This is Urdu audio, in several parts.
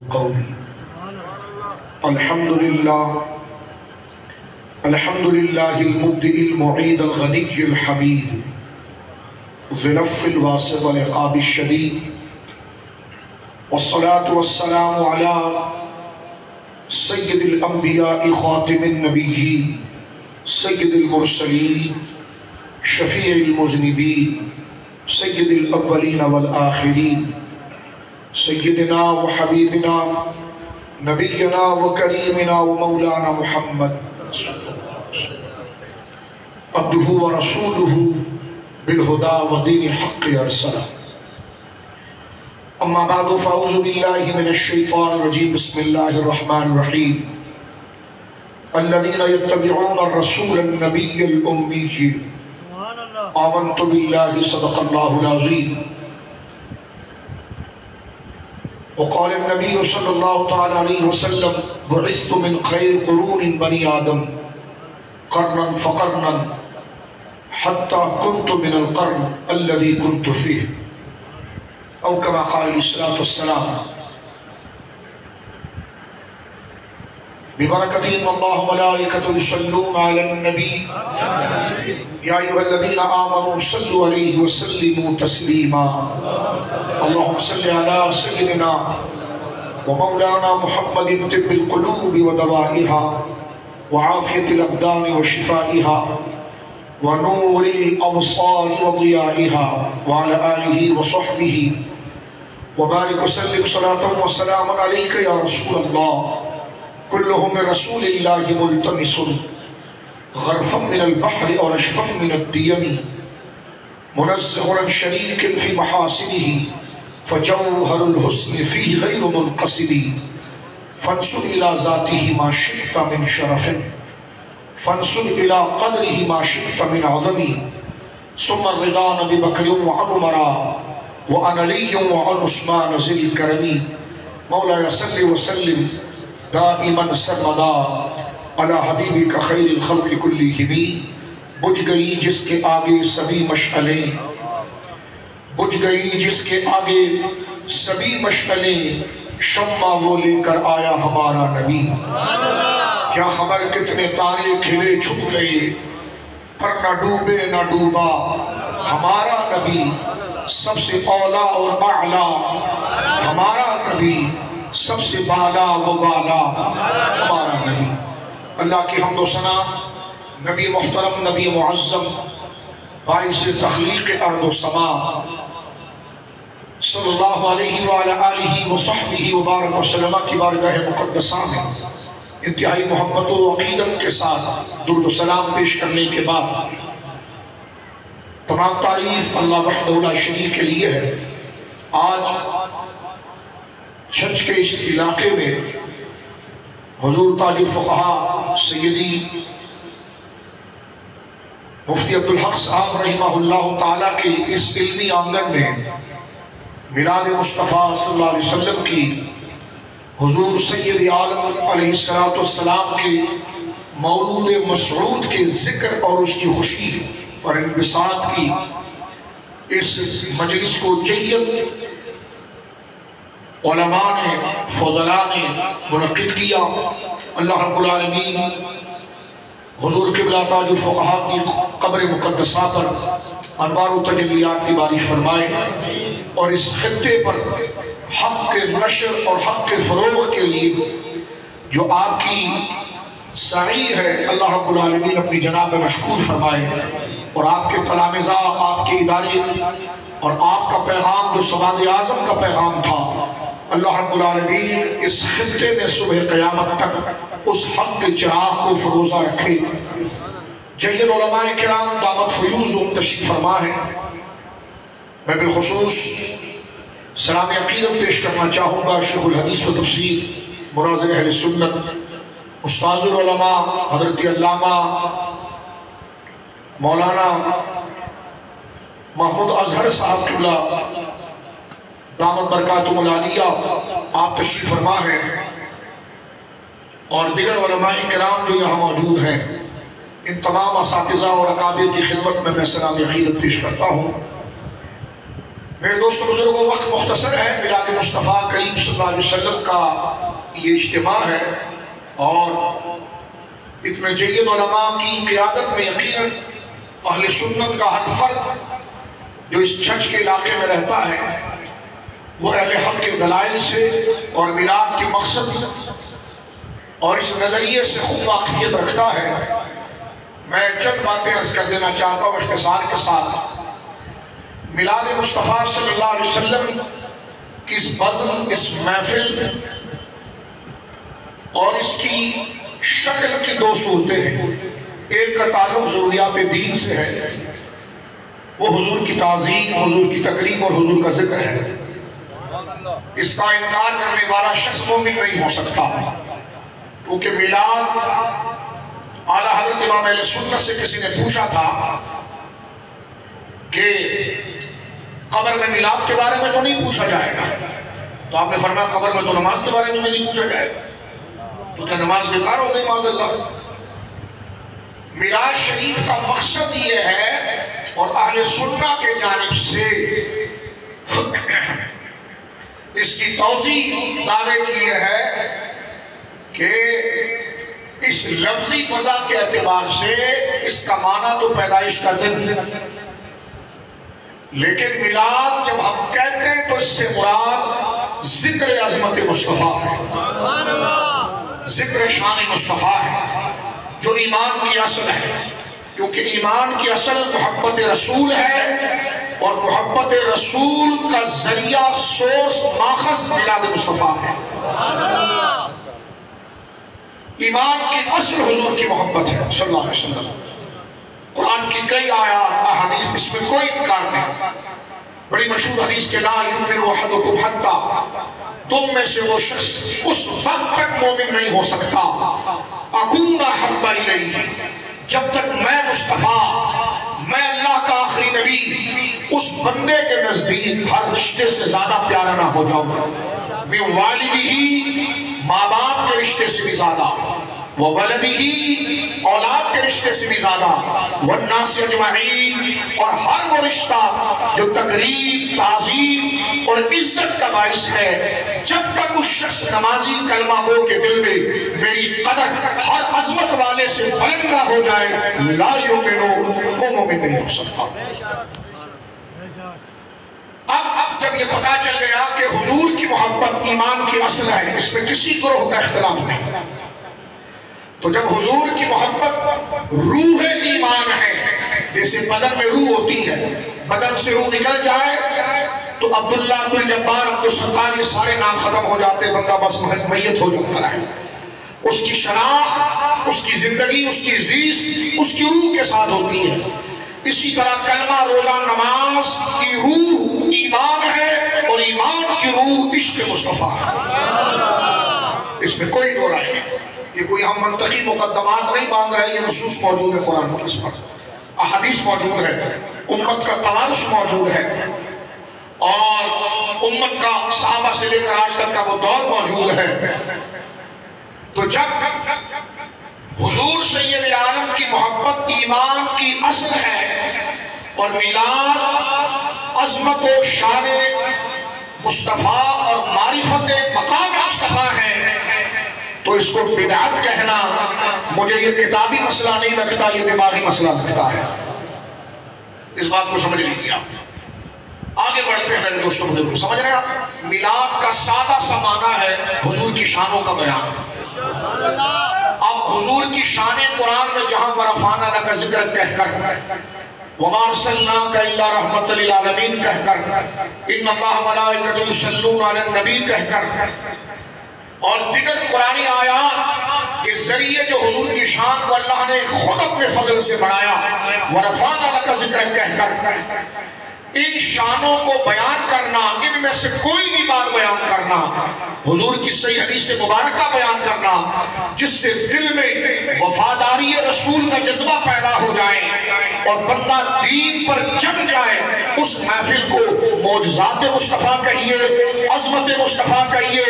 قولی الحمدللہ المبدئ المعید الغنی الحمید ذی العفو الواسع والعقاب الشدید والصلاة والسلام علی سید الانبیاء خاتم النبیین سید المرسلین شفیع المذنبین سید الاولین والآخرین سیدنا و حبیبنا نبینا و کریمنا و مولانا محمد عبدہ و رسولہ بالہدا و دین الحق ارسلہ اما بعد فاعوذ باللہ من الشیطان الرجیم بسم اللہ الرحمن الرحیم الذین یتبعون الرسول النبی الأمی آمنت باللہ صدق اللہ العظیم وقال النبي صلى الله تعالى عليه وسلم بعثت من خير قرون بني آدم قرنا فقرنا حتى كنت من القرن الذي كنت فيه أو كما قال عليه الصلاة والسلام ببركة إن الله وملائكته يصلون على النبي يا أيها الذين آمنوا صلوا عليه وسلموا تسليما اللهم صل على سيدنا ومولانا محمد طب القلوب ودوائها وعافية الأبدان وشفائها ونور الأبصار وضيائها وعلى آله وصحبه وبارك وسلم صلاة وسلاما عليك يا رسول الله كلهم من رسول الله ملتمس غرفا من البحر أو رشفا من الديم منزه عن شريك في محاسنه فجوهر الحسن فيه غير منقصد فانصر إلى ذاته ما شئت من شرف فانصر إلى قدره ما شئت من عظم ثم الرضا نبي بكر وعمر وعن علي وعن عثمان ذي الكرم مولاي صل وسلم دائما سرمدا على حبیبی کا خیر الخلق کلہم بجھ گئی جس کے آگے سبھی مشعلیں بجھ گئی جس کے آگے سبھی مشعلیں شمع وہ لے کر آیا ہمارا نبی کیا خبر کتنے تارے کھلے چھپ گئے پر نہ ڈوبے نہ ڈوبا ہمارا نبی سب سے اولا اور اعلیٰ ہمارا نبی سب سے بالا و بالا ہمارا نبی اللہ کی حمد و ثنا نبی محترم نبی معظم باعث تخلیق ارض و سما صلی اللہ علیہ وآلہ وصحبہ وبارک وسلم کی بارگاہ مقدسہ میں انتہائی محبت و عقیدت کے ساتھ درود و سلام پیش کرنے کے بعد تمام تعریف اللہ وحدہ لا شریک کے لیے ہے۔ آج چھنچ کے اس علاقے میں حضور تاج الفقہا سیدی مفتی عبدالحق صاحب رحمہ اللہ تعالیٰ کے اس علمی آنگن میں میلاد مصطفیٰ صلی اللہ علیہ وسلم کی حضور سید عالم علیہ السلام کے مولود مسعود کے ذکر اور اس کی خوشی اور انبساط کی اس مجلس کو جید علماء نے فضلاء نے منعقد کیا۔ اللہ رب العالمین حضور قبلہ تاج الفقہا کی قبر مقدسہ پر انوار و تجلیات کی باری فرمائے اور اس خطے پر حق کے نشر اور حق کے فروغ کے لیے جو آپ کی سعی ہے اللہ رب العالمین اپنی جناب مشکور فرمائے اور آپ کے تلامذہ آپ کے ادارے اور آپ کا پیغام جو سواد اعظم کا پیغام تھا اللہ رب العالمین اس خطے میں صبح قیامت تک اس حق کے چراغ کو فروزہ رکھے۔ جید علماء کرام دامت فیوز و تشریف فرما ہے۔ میں بالخصوص سلام عقیدت پیش کرنا چاہوں گا شیخ الحدیث و تفسیر مناظر اہل سنت استاذ العلماء حضرت علامہ مولانا محمود اظہر صاحب قبلہ دامت برکاتہم العالیہ آپ تشریف فرما ہیں اور دیگر علماء کرام جو یہاں موجود ہیں ان تمام اساتذہ اور اکابر کی خدمت میں سلام عقیدت پیش کرتا ہوں۔ میرے دوستوں بزرگوں، وقت مختصر ہے، میلاد مصطفیٰ کریم صلی اللہ علیہ وسلم کا یہ اجتماع ہے، اور اتنے جید علماء کی قیادت میں یقیناً اہل سنت کا ہر فرد جو اس چھچ کے علاقے میں رہتا ہے وہ اہل حق کے دلائل سے اور میلاد کے مقصد اور اس نظریے سے خوب واقفیت رکھتا ہے۔ میں چند باتیں عرض کر دینا چاہتا ہوں اختصار کے ساتھ۔ میلاد مصطفیٰ صلی اللہ علیہ وسلم کی اس بزم، اس محفل اور اس کی شکل کی دو صورتیں ہیں۔ ایک کا تعلق ضروریات دین سے ہے، وہ حضور کی تعظیم، حضور کی تکریم اور حضور کا ذکر ہے۔ اس کا انکار کرنے والا شخص مومن نہیں ہو سکتا، کیونکہ میلاد، اعلیٰ حضرت امام اہل سنت سے کسی نے پوچھا تھا کہ قبر میں میلاد کے بارے میں تو نہیں پوچھا جائے گا، تو آپ نے فرمایا قبر میں تو نماز کے بارے میں نہیں پوچھا جائے گا، تو کیا نماز بیکار ہو گئی معاذ اللہ؟ میراج شریف کا مقصد یہ ہے، اور اہل سنت کے جانب سے اس کی توضیح دعوے کی یہ ہے کہ اس لفظی وضع کے اعتبار سے اس کا معنی تو پیدائش کا دن، لیکن میلاد جب ہم کہتے ہیں تو اس سے مراد ذکر عظمت مصطفیٰ ہے، ذکر شان مصطفیٰ ہے، جو ایمان کی اصل ہے، کیونکہ ایمان کی اصل محبت رسول ہے، اور محبت رسول کا ذریعہ، سورس، ماخذ میلاد مصطفیٰ ہے۔ ایمان کی اصل حضور کی محبت ہے صلی اللہ علیہ وسلم۔ قرآن کی کئی آیات، احادیث، اس میں کوئی انکار نہیں۔ بڑی مشہور حدیث کے لا یؤمن احدکم حتی، تم میں سے وہ شخص اس وقت تک مومن نہیں ہو سکتا اکون احب الیہ، جب تک میں مصطفیٰ، میں اللہ کا آخری نبی، اس بندے کے نزدیک ہر رشتے سے زیادہ پیارا نہ ہو جاؤں، من والدہ، ماں باپ کے رشتے سے بھی زیادہ، وولدہ، اولاد کے رشتے سے بھی زیادہ، والناس اجمعین، اور ہر وہ رشتہ جو تقریب، تعظیم اور عزت کا باعث ہے، جب تک اس شخص نمازی کلمہ گو کے دل میں میری قدر ہر عظمت والے سے بلند نہ ہو جائے، لا یؤمنو، وہ مومن نہیں ہو سکتا۔ اب جب یہ پتا چل گیا کہ حضور کی محبت ایمان کی اصل ہے، اس میں کسی گروہ کا اختلاف نہیں، تو جب حضور کی محبت روح ایمان ہے، جیسے بدن میں روح ہوتی ہے، بدن سے روح نکل جائے تو عبداللہ، عبدالجبار، عبدالستار، یہ سارے نام ختم ہو جاتے، بندہ بس میت ہو جاتا ہے۔ اس کی شناخت، اس کی زندگی، اس کی زیست اس کی روح کے ساتھ ہوتی ہے۔ اسی طرح کلمہ، روزہ، نماز کی روح ایمان ہے، اور ایمان کی روح عشق مصطفیٰ ہے، اس میں کوئی دو رائے نہیں۔ یہ کوئی ہم منطقی مقدمات نہیں باندھ رہے، یہ نصوص موجود ہے قرآن کی، اس پر احادیث موجود ہے، امت کا توارث موجود ہے، اور امت کا صحابہ سے لے کر آج تک کا وہ دور موجود ہے۔ تو جب حضور سید عالم کی محبت ایمان کی اصل ہے، اور میلاد عظمت و شان مصطفیٰ اور معرفت مقام مصطفیٰ ہے، تو اس کو بدعت کہنا مجھے یہ کتابی مسئلہ نہیں لگتا، یہ دماغی مسئلہ لگتا ہے۔ اس بات کو سمجھ لیجیے آپ۔ آگے بڑھتے ہیں میرے دوستوں بزرگوں، سمجھ رہے ہیں آپ؟ میلاد کا سادہ سا معنی ہے حضور کی شانوں کا بیان۔ اب حضور کی شان قرآن میں جہاں ورفعنا لک ذکر کہہ کر، وما ارسلناک الا رحمۃ للعالمین کہہ کر، ان اللہ ملائکۃ یصلون علی النبی کہہ کر، اور دیگر قرآنی آیات کے ذریعے جو حضور کی شان کو اللہ نے خود اپنے فضل سے بڑھایا، ورفعنا لک ذکر کہہ کر، ان شانوں کو بیان کرنا، ان میں سے کوئی بھی بات بیان کرنا، حضور کی صحیح حدیث مبارکہ بیان کرنا، جس سے دل میں وفاداری رسول کا جذبہ پیدا ہو جائے اور بندہ دین پر جم جائے، اس محفل کو معجزات مصطفیٰ کہیے، عظمت مصطفیٰ کہیے،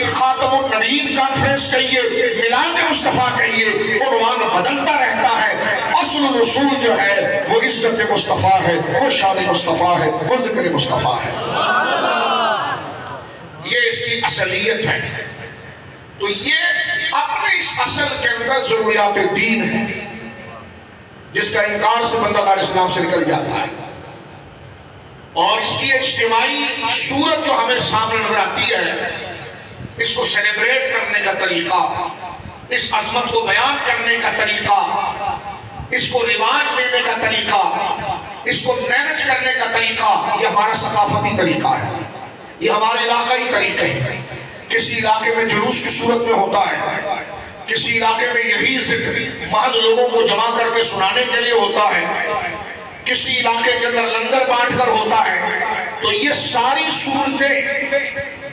خاتم النبیین کانفرنس کہیے، میلاد مصطفیٰ کہیے، عنوان بدلتا رہتا ہے، اصل رسول جو ہے وہ عزت مصطفیٰ ہے، وہ شان مصطفیٰ ہے، وہ ذکر مصطفیٰ ہے. یہ اس کی اصلیت ہے. تو یہ اپنے اس اصل کے اندر ضروریات دین ہے جس کا انکار سے بندہ دار اسلام سے نکل جاتا ہے. اور اس کی اجتماعی صورت جو ہمیں سامنے نظر آتی ہے، اس کو سیلیبریٹ کرنے کا طریقہ، اس عظمت کو بیان کرنے کا طریقہ، اس کو رواج دینے کا طریقہ، اس کو مینج کرنے کا طریقہ، یہ ہمارا ثقافتی طریقہ ہے، یہ ہمارے علاقائی طریقے ہیں. کسی علاقے میں جلوس کی صورت میں ہوتا ہے، کسی علاقے میں یہی ذکر محض لوگوں کو جمع کر کے سنانے کے لیے ہوتا ہے، کسی علاقے کے اندر لنگر بانٹ کر ہوتا ہے. تو یہ ساری صورتیں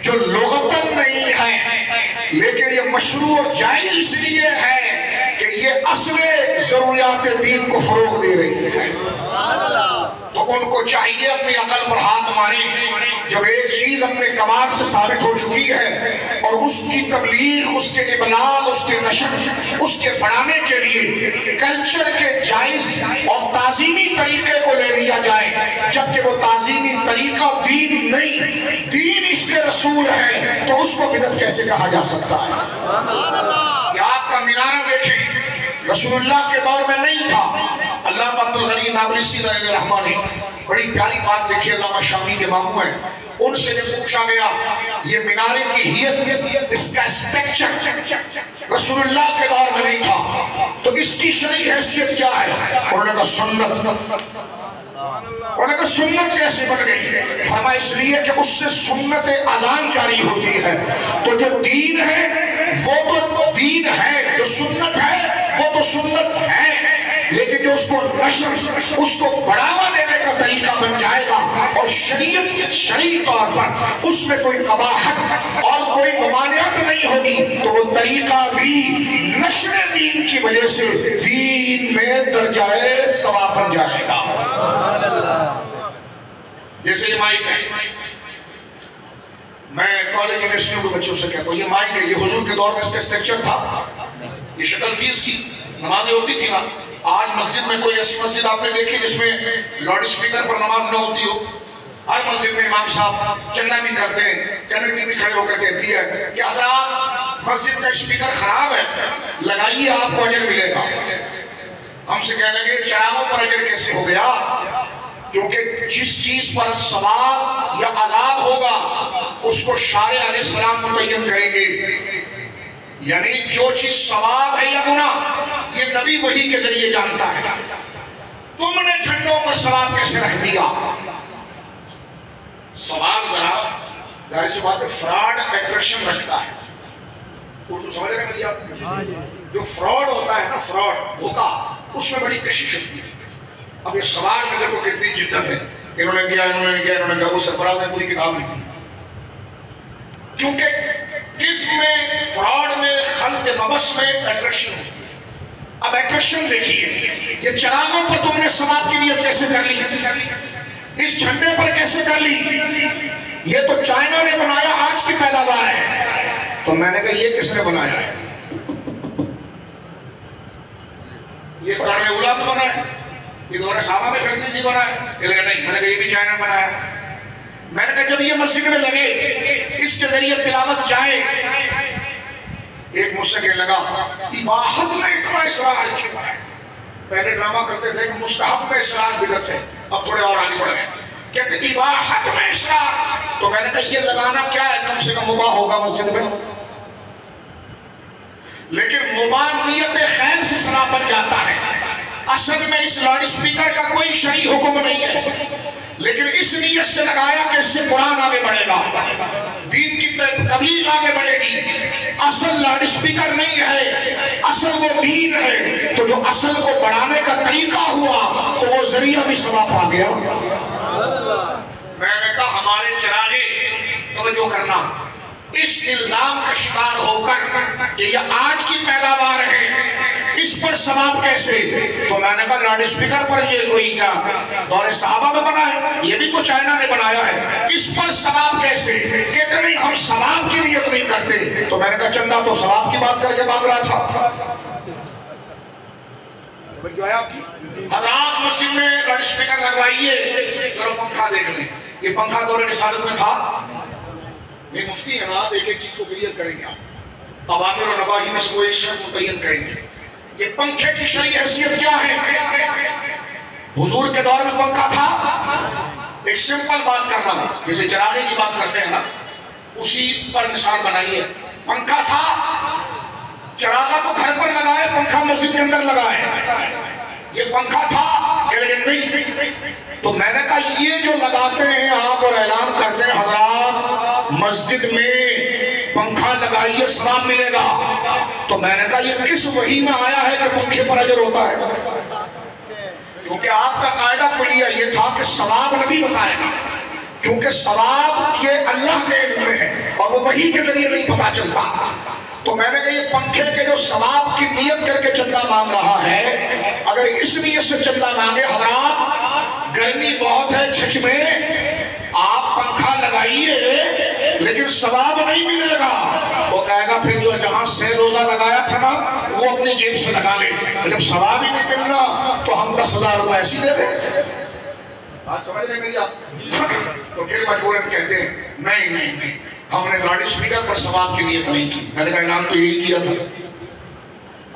جو لغتاً نہیں ہیں لیکن یہ مشروع اور جائز اس لیے ہے کہ یہ اصل ضروریات دین کو فروغ دے رہی ہے. تو ان کو چاہیے اپنی عقل پر ہاتھ ماریں. جب ایک چیز اپنے کمال سے ثابت ہو چکی ہے اور اس کی تبلیغ، اس کے ابلاغ، اس کے نشر، اس کے بڑھانے کے لیے کلچر کے جائز اور تعظیمی طریقے کو لے لیا جائے، جبکہ وہ تعظیمی طریقہ دین نہیں، دین اس کے رسول ہے، تو اس کو بدعت کیسے کہا جا سکتا ہے؟ یہ آپ کا مینارہ دیکھیں، رسول اللہ کے دور میں نہیں تھا. علامہ عبدالغنی نابلسی رحمہ اللہ نے بڑی پیاری بات دیکھی، علامہ شامی کے ماموں ہیں، ان سے جب پوچھا گیا یہ مینارے کی حیت، اس کا اسٹرکچر رسول اللہ کے دور میں نہیں تھا، تو اس کی شرعی حیثیت کیا ہے؟ انہوں نے کہا سنت. انہوں نے کہا سنت کیسے بن گئی؟ فرمایا اس لیے کہ اس سے سنت اذان جاری ہوتی ہے. تو جو دین ہے وہ تو دین ہے، جو سنت ہے وہ تو سنت ہے، لیکن جو اس کو نشر، اس کو بڑھاوا دینے کا طریقہ بن جائے گا اور شریعت شرعی طور پر اس میں کوئی قباحت اور کوئی ممانعت نہیں ہوگی، تو وہ طریقہ بھی نشر دین کی وجہ سے دین میں درجہ ثواب بن جائے گا. جیسے یہ مائک ہے، میں کالج یونیورسٹیوں کے بچوں سے کہتا ہوں یہ مائک ہے، یہ حضور کے دور میں اس کا اسٹرکچر تھا، یہ شکل تھی اس کی، نمازیں ہوتی تھی نا. آج مسجد میں کوئی ایسی مسجد آپ نے دیکھی جس میں لاؤڈ اسپیکر پر نماز نہ ہوتی ہو؟ ہر مسجد میں امام صاحب چندہ بھی کرتے ہیں، کمیٹی بھی کھڑے ہو کر کہتی ہے کہ حضرات مسجد کا اسپیکر خراب ہے، لگائیے آپ کو اجر ملے گا. ہم سے کہنے لگے چراغوں پر اجر کیسے ہو گیا؟ کیونکہ جس چیز پر ثواب یا عذاب ہوگا اس کو شارع علیہ السلام متعین کریں گے. یعنی جو چیز ثواب ہے یا گناہ یہ نبی وحی کے ذریعے جانتا ہے. تم نے جھنڈوں پر ثواب کیسے رکھ دیا؟ ثواب ذرا ظاہر سی بات ہے فراڈ اٹریکشن رکھتا ہے. اردو سمجھ رہے ہیں آپ؟ جو فراڈ ہوتا ہے نا، فراڈ دھوکا، اس میں بڑی کشش ہوتی ہے. اب یہ سوال میں دیکھو کتنی جدت ہے، انہوں نے کیا، انہوں نے کیا، انہوں نے کیا، وہ سرفراز نے پوری کتاب لکھی. کیونکہ کس میں فراڈ میں خلق نبس میں اٹریکشن ہوتی ہے. اب اٹریکشن دیکھیے، یہ چراغوں پر تم نے ثواب کی نیت کیسے کر لی، اس جھنڈے پر کیسے کر لی؟ یہ تو چائنا نے بنایا، آج کی پیداوار ہے. تو میں نے کہا یہ کس نے بنایا ہے؟ یہ قرن اولا میں بنا ہے، یہ دور صحابہ میں فیصلے نہیں بنا ہے. یہ لگا نہیں، میں نے کہا یہ بھی چائنا بنایا ہے. میں نے کہا جب یہ مسجد میں لگے اس کے ذریعے تلاوت جائے، ایک مجھ سے کہنے لگا اباحت میں اتنا اصرار کیا ہے. پہلے ڈرامہ کرتے تھے کہ مستحب میں اصرار بدعت ہے، اب تھوڑے اور آگے بڑھ گئے کہتے اباحت میں اصرار. تو میں نے کہا یہ لگانا کیا ہے؟ کم سے کم مباح ہوگا مسجد میں، لیکن مباح نیت خیر سے صلاح بن جاتا ہے. اصل میں اس لاؤڈ اسپیکر کا کوئی شرعی حکم نہیں ہے، لیکن اس نیت سے لگایا کہ اس سے قرآن آگے بڑھے گا، دین کی تبلیغ آگے بڑھے گی. اصل لاؤڈ اسپیکر نہیں ہے، اصل وہ دین ہے. تو جو اصل کو بڑھانے کا طریقہ ہوا تو وہ ذریعہ بھی ثواب آ گیا. میں نے کہا ہمارے چراغے توجہ کرنا، اس الزام کا شکار ہو کر کہ یہ آج کی پیداوار ہے، اس پر ثواب کیسے؟ تو میں نے کہا لاؤڈ اسپیکر پر یہ کوئی کیا دور صحابہ میں بنا ہے، یہ بھی تو چائنا نے بنایا ہے، اس پر ثواب کیسے؟ کہتے نہیں ہم ثواب کی نیت نہیں کرتے. تو میں نے کہا چندہ تو ثواب کی بات کر کے مانگ رہا تھا. جو ہے آپ کی حضرات مسجد میں لاؤڈ اسپیکر لگوائیے، چلو پنکھا دیکھ لیں. یہ پنکھا دور رسالت میں تھا؟ یہ مفتی ہے نا، ایک ایک چیز کو کلیئر کریں گے آپ، اوامر و نواہی میں سے وہ ایک شرط متعین کریں گے. یہ پنکھے کی شرعی حیثیت کیا ہے؟ حضور کے دور میں پنکھا تھا؟ ایک سمپل بات کرنا، جیسے چراغے کی بات کرتے ہیں نا، اسی پر مثال بنائیے. پنکھا تھا، چراغا تو گھر پر لگائے، پنکھا مسجد کے اندر لگائے. یہ پنکھا تھا کہ لیکن نہیں. تو میں نے کہا یہ جو لگاتے ہیں آپ اور اعلان کرتے ہیں حضرات مسجد میں پنکھا لگائیے ثواب ملے گا، تو میں نے کہا یہ کس وحی میں آیا ہے کہ پنکھے پر اجر ہوتا ہے؟ کیونکہ آپ کا قاعدہ کلیہ یہ تھا کہ ثواب نبی بتائے گا، کیونکہ ثواب یہ اللہ کے علم میں ہے اور وہ وحی کے ذریعے نہیں پتا چلتا. تو میں نے کہا یہ پنکھے کے جو ثواب کی نیت کر کے چندہ مانگ رہا ہے، اگر اس نیت سے چندہ مانگے حضرات گرمی بہت ہے چھچ میں، آپ پنکھا لگائیے لیکن ثواب نہیں ملے گا. وہ کہے گا پھر جو جہاں سے روزہ لگایا تھا نا وہ اپنی جیب سے لگا لے، جب ثواب ہی نہیں ملنا تو ہم 10,000 روپے ایسی دے دیں. بات سمجھ رہے میری آپ؟ تو پھر مجبوراً کہتے ہیں نہیں نہیں نہیں، ہم نے لاؤڈ اسپیکر پر ثواب کی نیت نہیں کی. میں نے کہا اعلان تو یہی کیا تھا.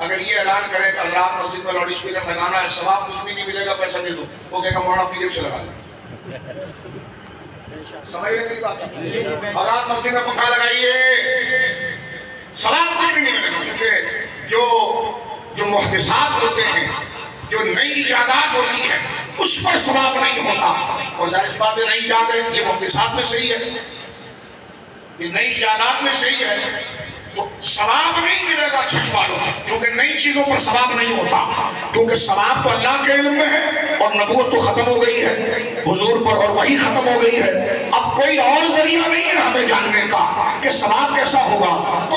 اگر یہ اعلان کرے کہ اللہ مسجد میں لاؤڈ اسپیکر لگانا ہے، ثواب کچھ بھی نہیں ملے گا، پیسہ دے دو، وہ کہے گا مولانا اپنی جیب سے لگا لو. سمجھ رہے میری بات؟ حضرات مسجد میں پنکھا لگائیے، ثواب کچھ بھی نہیں ملے گا. کیونکہ جو محدثات ہوتے ہیں، جو نئی ایجادات ہوتی ہے، اس پر ثواب نہیں ہوتا. اور ظاہر سی بات ہے نئی ایجاد ہے، یہ محدثات میں صحیح ہے، یہ نئی ایجادات میں صحیح ہے، تو ثواب نہیں ملے گا چھچ والوں، کیونکہ نئی چیزوں پر ثواب نہیں ہوتا. کیونکہ ثواب تو اللہ کے علم میں ہے اور نبوت تو ختم ہو گئی ہے حضور پر اور وہی ختم ہو گئی ہے. اب کوئی اور ذریعہ نہیں ہے ہمیں جاننے کا کہ ثواب کیسا ہوگا. تو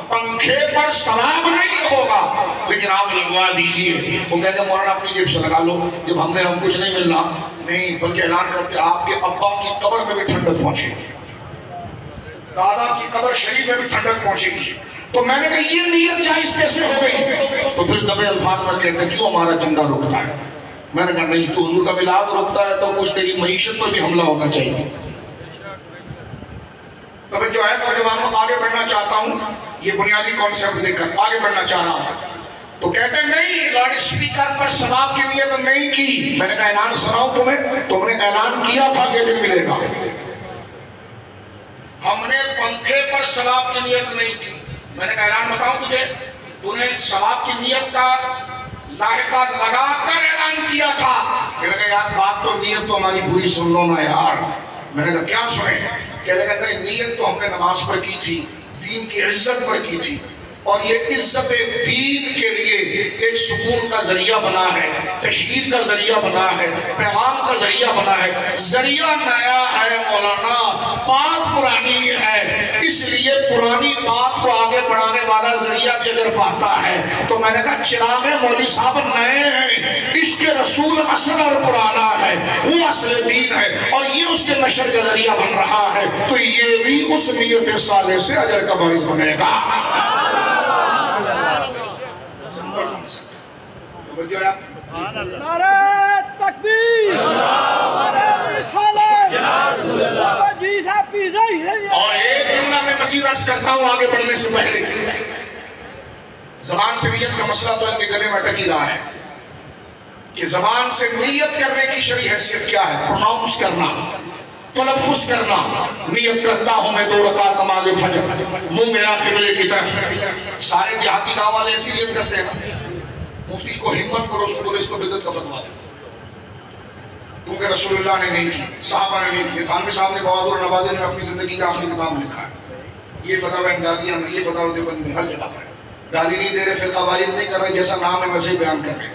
پنکھے پر ثواب نہیں ہوگا لیکن آپ لگوا دیجئے. وہ کہتے ہیں مولانا اپنی جیب سے لگا لو، جب ہم کچھ نہیں ملنا. نہیں، بلکہ اعلان کرتے آپ کے ابا کی قبر میں بھی ٹھنڈک پہنچے گی، دادا کی قبر شریف میں بھی ٹھنڈک پہنچے گی. تو میں نے کہا یہ نیت جائز کیسے ہو گئی؟ تو پھر دبے الفاظ میں کہتے ہیں کیوں ہمارا چندہ رکتا ہے. میں نے کہا نہیں، تو حضور کا میلاد رکتا ہے تو کچھ تیری معیشت پر بھی حملہ ہونا چاہیے. توجہ ہے، نوجوانوں کو آگے بڑھنا چاہتا ہوں، یہ بنیادی کانسیپٹ دے کر آگے بڑھنا چاہ رہا ہوں. تو کہتے ہیں نہیں، لاؤڈ اسپیکر پر ثواب کی نیت نہیں کی. میں نے کہا اعلان سناؤں تمہیں؟ تم نے اعلان کیا تھا کہ دن ملے گا. ہم نے پنکھے پر ثواب کی نیت نہیں کی. میں نے کہا اعلان بتاؤں تجھے، تو نے ثواب کی نیت کا لاحقہ لگا کر اعلان کیا تھا. میں نے کہا یار بات تو نیت تو ہماری پوری سن لو نا یار. میں نے کہا کیا سنیں؟ کہنے لگا نہیں، نیت تو ہم نے نماز پر کی تھی، دین کی عزت پر کی تھی، اور یہ عزت دین کے لیے ایک سکون کا ذریعہ بنا ہے، تشہیر کا ذریعہ بنا ہے، پیغام کا ذریعہ بنا ہے. ذریعہ نیا ہے مولانا، بات پرانی ہے، اس لیے پرانی بات کو آگے بڑھانے والا ذریعہ بھی اگر پاتا ہے. تو میں نے کہا چراغ مولوی صاحب نئے ہیں، عشق رسول اصل اور پرانا ہے، وہ اصل دین ہے اور یہ اس کے نشر کا ذریعہ بن رہا ہے. تو یہ بھی اس نیت صالح سے اجر کا باعث بنے گا. نعرہ تکبیر، نعرہ رسالت، اور ایک جملہ میں مزید عرض کرتا ہوں آگے بڑھنے سے پہلے. زبان سے نیت کا مسئلہ تو ان کے گلے میں اٹک ہی رہا ہے کہ زبان سے نیت کرنے کی شرعی حیثیت کیا ہے. پروناؤنس کرنا، تلفظ کرنا. نیت کرتا ہوں میں 2 رکعت نماز فجر، منہ میرا قبلے کی طرف. سارے دیہاتی گاؤں والے ایسی نیت کرتے ہیں. مفتی کو ہمت کرو، اس کو بولے اس کو بدعت کا فتویٰ دے، کیونکہ رسول اللہ نے نہیں کی، صحابہ نے نہیں کی. تھانوی صاحب نے بہادر نوازی نے اپنی زندگی کا آخری کتاب لکھا ہے. یہ فتاوی امدادیہ میں، یہ فتاوی دیوبند میں، ہر جگہ پر. گالی نہیں دے رہے، فرقہ واریت نہیں کر رہے، جیسا نام ہے ویسے ہی بیان کر رہے.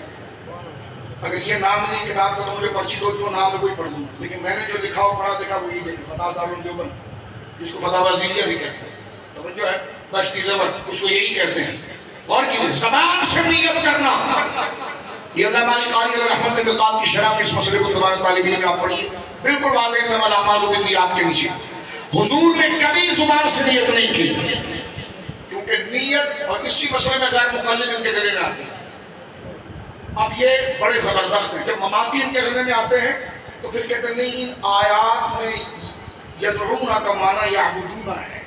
اگر یہ نام نہیں کتاب کا تو مجھے پرچی دو، جو نام ہے کوئی پڑھ دوں. لیکن میں نے جو لکھا اور پڑھا دیکھا وہی دیکھا، فتاوی دارالعلوم دیوبند، جس کو فتاوی عزیزیہ بھی کہتے ہیں. توجہ ہے، بشتی زبر اس کو یہی کہتے ہیں. اور کی زبان سے نیت کرنا. یہ اللہ مالک قاری علیہ رحمت القاب کی شرح اس مسئلے کو دوبارہ طالبین میں آپ پڑھیے، بالکل واضح ہے. والا اعمال بالنیات کے نیچے حضور نے کبھی زبان سے نیت نہیں کی، کیونکہ نیت اور اسی مسئلے میں غیر مقلد ان کے گلے میں آتی ہے. اب یہ بڑے زبردست ہیں، جب مماتی ان کے ذہن میں آتے ہیں تو پھر کہتے ہیں نہیں، ان آیات میں یدعون کا معنی یعبدون ہے،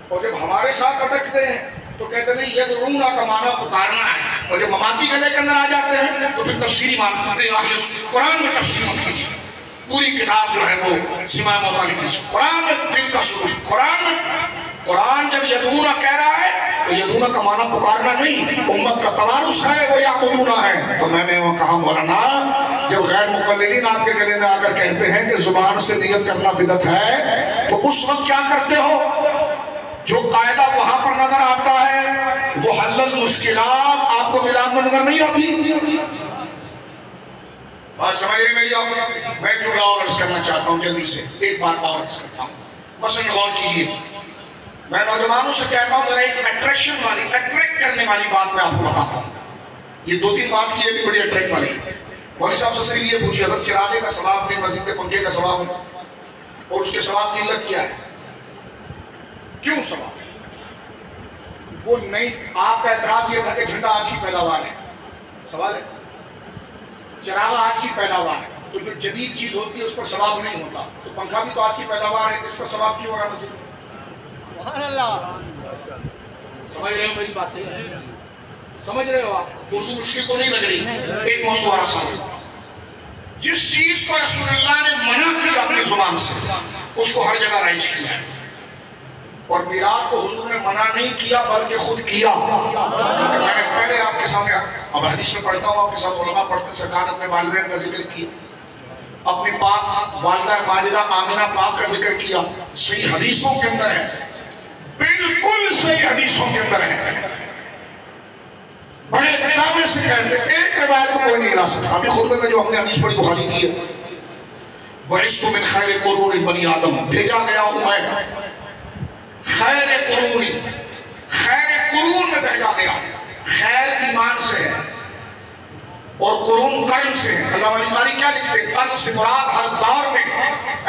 اور جب ہمارے ساتھ اٹکتے ہیں تو کہتے نہیں یدعون کا معنی پکارنا ہے، اور جب مماتی گلے کے اندر آ جاتے ہیں تو پھر تفسیری معنی قرآن میں تفسیر کیجیے، پوری کتاب جو ہے وہ سماع مطالب قرآن میں دل کا سلوک، قرآن جب یدعون کہہ رہا ہے تو یدعون کا معنی پکارنا نہیں، امت کا توارث ہے وہ یعبدون ہے۔ تو میں نے وہ کہا مولانا جب غیر مقلدین آپ کے گلے میں آ کر کہتے ہیں کہ زبان سے نیت کرنا بدعت ہے تو اس وقت کیا کرتے ہو؟ جو قاعدہ وہاں پر نظر آتا ہے وہ حل المشکلات آپ کو میلاد میں نظر نہیں آتی۔ بات سمجھ رہے میری آپ؟ میں جو اور عرض کرنا چاہتا ہوں جلدی سے ایک بات اور عرض کرتا ہوں، مثلا غور کیجیے، میں نوجوانوں سے کہتا ہوں ذرا ایک اٹریکشن والی، اٹریکٹ کرنے والی بات میں آپ کو بتاتا ہوں، یہ دو تین بات کی ہے بھی بڑی اٹریکٹ والی۔ مولوی صاحب سے صرف یہ پوچھیے حضرت چراغے کا ثواب نہیں، مسجد کے پنکھے کا ثواب ہے، اور اس کے ثواب کی علت کیا ہے؟ کیوں ثواب؟ وہ نہیں، آپ کا اعتراض یہ تھا کہ جھنڈا آج کی پیداوار ہے، سوال ہے چراغا آج کی پیداوار ہے تو جو جدید چیز ہوتی ہے اس پر ثواب نہیں ہوتا، تو پنکھا بھی تو آج کی پیداوار ہے، اس پر ثواب کیوں ہو رہا مسجد میں؟ سبحان اللہ، سمجھ رہے ہو میری بات؟ سمجھ رہے ہو آپ؟ اردو مشکل تو نہیں لگ رہی؟ ایک موضوع آ رہا، جس چیز کو رسول اللہ نے منع کیا اپنی زبان سے اس کو ہر جگہ رائج کیا، اور میلاد کو حضور نے منع نہیں کیا بلکہ خود کیا۔ میں نے پہلے آپ کے سامنے اب حدیث میں پڑھتا ہوں، آپ کے ساتھ علماء پڑھتے، سرکار نے اپنے والدین کا ذکر کیا، اپنی پاک والدہ ماجدہ آمنہ پاک کا ذکر کیا، صحیح حدیثوں کے اندر ہے، بالکل صحیح حدیثوں کے اندر ہے، بڑے دعوے سے کہتے ہیں، ایک روایت کو کوئی نہیں لا سکتا۔ ابھی خطبے میں جو ہم نے حدیث پڑھی بخاری کی ہے، وَعِسْتُ مِنْ خَيْرِ قُرُونِ بَنِي آدم، بھیجا گیا ہوں میں خیر قرون، خیر قرون میں بھیجا گیا۔ خیر ایمان سے ہے اور قرون قرن سے ہے۔ اللہ علیہ قاری کیا لکھتے ہیں؟ قرن سے مراد ہر دور میں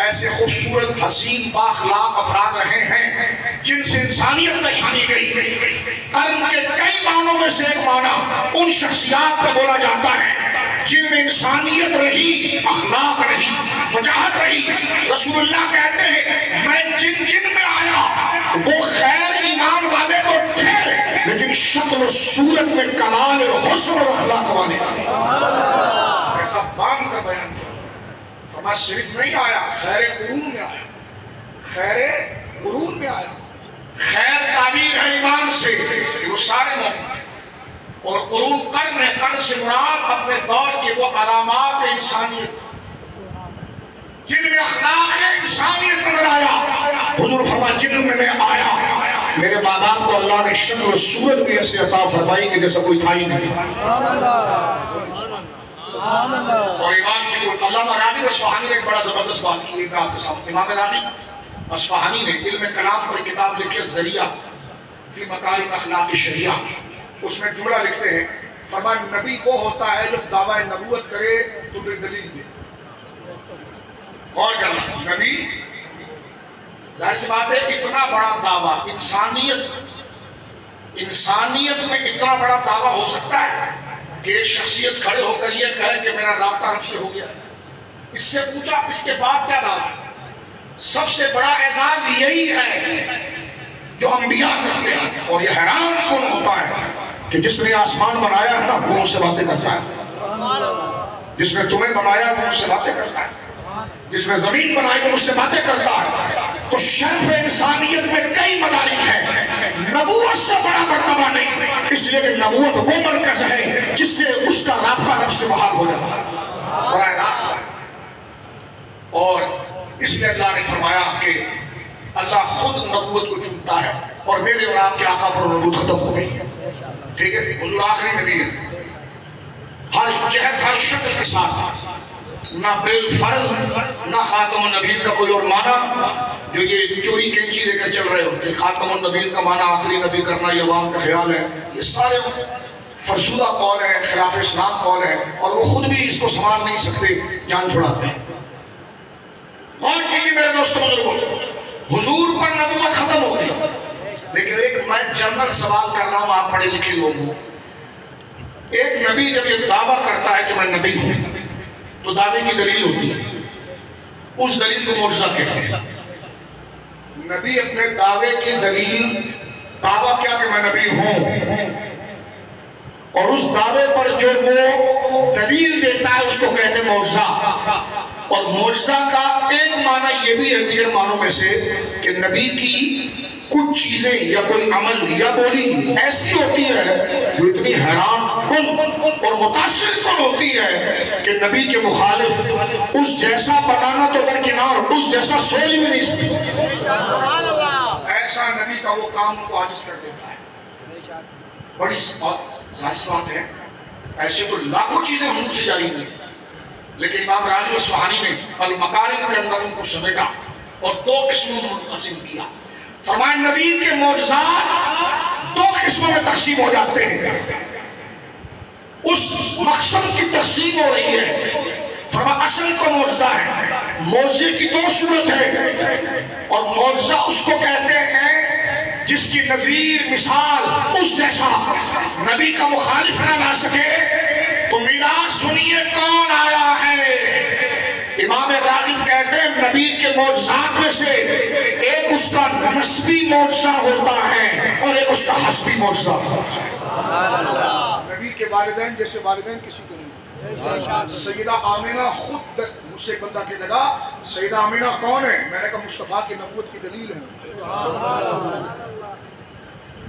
ایسے خوبصورت حسین بااخلاق افراد رہے ہیں جن سے انسانیت پہچانی گئی۔ قرن کے کئی معنوں میں سے ایک معنی ان شخصیات پہ بولا جاتا ہے جن میں انسانیت رہی، اخلاق رہی، وجاہت رہی۔ رسول اللہ کہتے ہیں میں جن جن میں آیا وہ خیر ایمان والے تو تھے لیکن شکل و صورت میں کمال اور حسن اور اخلاق والے۔ ایسا بام کا بیان کیا، فرمایا صرف نہیں آیا، خیر قرون میں آیا، خیر قرون میں آیا۔ خیر تعبیر ہے ایمان سے، وہ سارے مومن، اور قرون قرن ہے، قرن سے مراد اپنے دور کے وہ علامات انسانیت جن میں اخلاق انسانیت نظر آیا۔ حضور فرمایا جن میں آیا میرے ماں باپ کو اللہ نے شکل و صورت بھی ایسے عطا فرمائی کہ جیسا کوئی تھا ہی نہیں۔ اور امام کی علامہ راغب اصفہانی نے ایک بڑا زبردست بات کی ہے آپ کے سامنے۔ امام راغب اصفہانی نے علم کلام پر کتاب لکھی ذریعہ فی مکارم اخلاق شریعہ، اس میں جملہ لکھتے ہیں، فرمایا نبی وہ ہوتا ہے جب دعویٰ نبوت کرے تو پھر دلیل دے۔ غور کرنا، نبی ظاہر سی بات ہے اتنا بڑا دعویٰ، انسانیت میں اتنا بڑا دعویٰ ہو سکتا ہے کہ شخصیت کھڑے ہو کر یہ کہے کہ میرا رابطہ رب سے ہو گیا۔ اس سے پوچھا اس کے بعد کیا دعویٰ؟ سب سے بڑا اعزاز یہی ہے جو انبیاء کرتے ہیں، اور یہ حیران کن ہوتا ہے کہ جس نے آسمان بنایا ہے نا وہ مجھ سے باتیں کرتا ہے، جس نے تمہیں بنایا وہ مجھ سے باتیں کرتا ہے، جس نے زمین بنائی وہ مجھ سے باتیں کرتا ہے۔ تو شرف انسانیت میں کئی مدارک ہیں، نبوت سے بڑا مرتبہ نہیں، اس لیے کہ نبوت وہ مرکز ہے جس سے اس کا رابطہ رب سے بحال ہو جاتا ہے، براہ راست ہے۔ اور اس لیے اللہ نے فرمایا کہ اللہ خود نبوت کو چنتا ہے، اور میرے اور آپ کے آقا پر نبوت ختم ہو گئی ہے، ٹھیک ہے؟ حضور آخری نبی ہے، ہر جہت ہر شکل کے ساتھ، نہ بالفرض نہ خاتم النبیین کا کوئی اور معنی جو یہ چوری کینچی لے کر چل رہے ہوتے ہیں۔ خاتم النبیین کا معنی آخری نبی کرنا یہ عوام کا خیال ہے، یہ سارے فرسودہ قول ہے، خلاف اسلام قول ہے، اور وہ خود بھی اس کو سنبھال نہیں سکتے، جان چھڑاتے ہیں۔ اور کیونکہ میرے دوستوں بزرگوں، حضور پر نبوت ختم ہو گئی، لیکن ایک میں جنرل سوال کر رہا ہوں آپ پڑھے لکھے لوگوں، ایک نبی جب یہ دعویٰ کرتا ہے کہ میں نبی ہوں تو دعوے کی دلیل ہوتی ہے، اس دلیل کو معجزہ کہتے ہیں۔ نبی اپنے دعوے کی دلیل، دعویٰ کیا کہ میں نبی ہوں، اور اس دعوے پر جو وہ دلیل دیتا ہے اس کو کہتے ہیں معجزہ۔ اور معجزہ کا ایک معنی یہ بھی ہے دیگر معنوں میں سے کہ نبی کی کچھ چیزیں یا کوئی عمل یا بولی ایسی ہوتی ہے جو اتنی حیران کن اور متاثر کن ہوتی ہے کہ نبی کے مخالف اس جیسا بنانا تو درکنار، اس جیسا سوچ بھی نہیں سکتی۔ ایسا نبی کا وہ کام کو عاجز کر دیتا ہے۔ بڑی ظاہر بات ہے، ایسے تو لاکھوں چیزیں حضور سے جاری ہوئی، لیکن امام راغب اصفہانی نے المکارم کے اندر ان کو سمیٹا اور دو قسموں میں منقسم کیا۔ فرمایا نبی کے معجزات دو قسموں میں تقسیم ہو جاتے ہیں، اس مقصد کی تقسیم ہو رہی ہے۔ فرمایا اصل کو معجزہ ہے، معجزے کی دو صورت ہے، اور معجزہ اس کو کہتے ہیں جس کی نظیر مثال اس جیسا نبی کا مخالف نہ لا سکے۔ تو میراث سنیے کون آیا ہے؟ امام راغب کہتے ہیں نبی کے معجزات میں سے ایک اس کا نسبی معجزہ ہوتا ہے اور ایک اس کا حسبی معجزہ۔ نبی کے والدین جیسے والدین کسی کو نہیں۔ سیدہ آمینہ خود مجھ سے بندہ کے لگا سیدہ آمینہ کون ہے؟ میں نے کہا مصطفیٰ کی نبوت کی دلیل ہے۔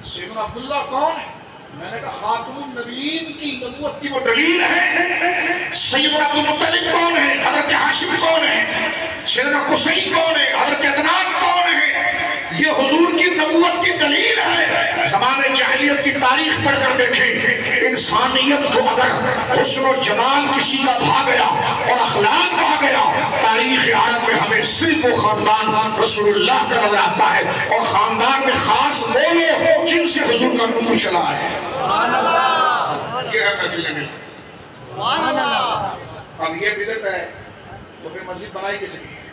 سیدنا عبداللہ کون ہے؟ میں نے کہا خاتم النبیین کی نبوت کی وہ دلیل ہے۔ سیدنا عبد المطلب کون ہے؟ حضرت ہاشم کون ہے؟ سیدنا قصی کون ہے؟ حضرت عدنان کون ہے؟ یہ حضور کی نبوت کی دلیل ہے۔ زمانے جاہلیت کی تاریخ پڑھ کر دیکھیں، انسانیت کو اگر حسن و جمال کسی کا بھا گیا اور اخلاق بھا گیا، تاریخ عرب میں ہمیں صرف وہ خاندان رسول اللہ کا نظر آتا ہے، اور خاندان میں خاص وہ لوگ جن سے حضور کا نور چلا ہے۔ یہ ہے محفل میں۔ اب یہ بدعت ہے تو پھر مسجد بنائی کس لیے؟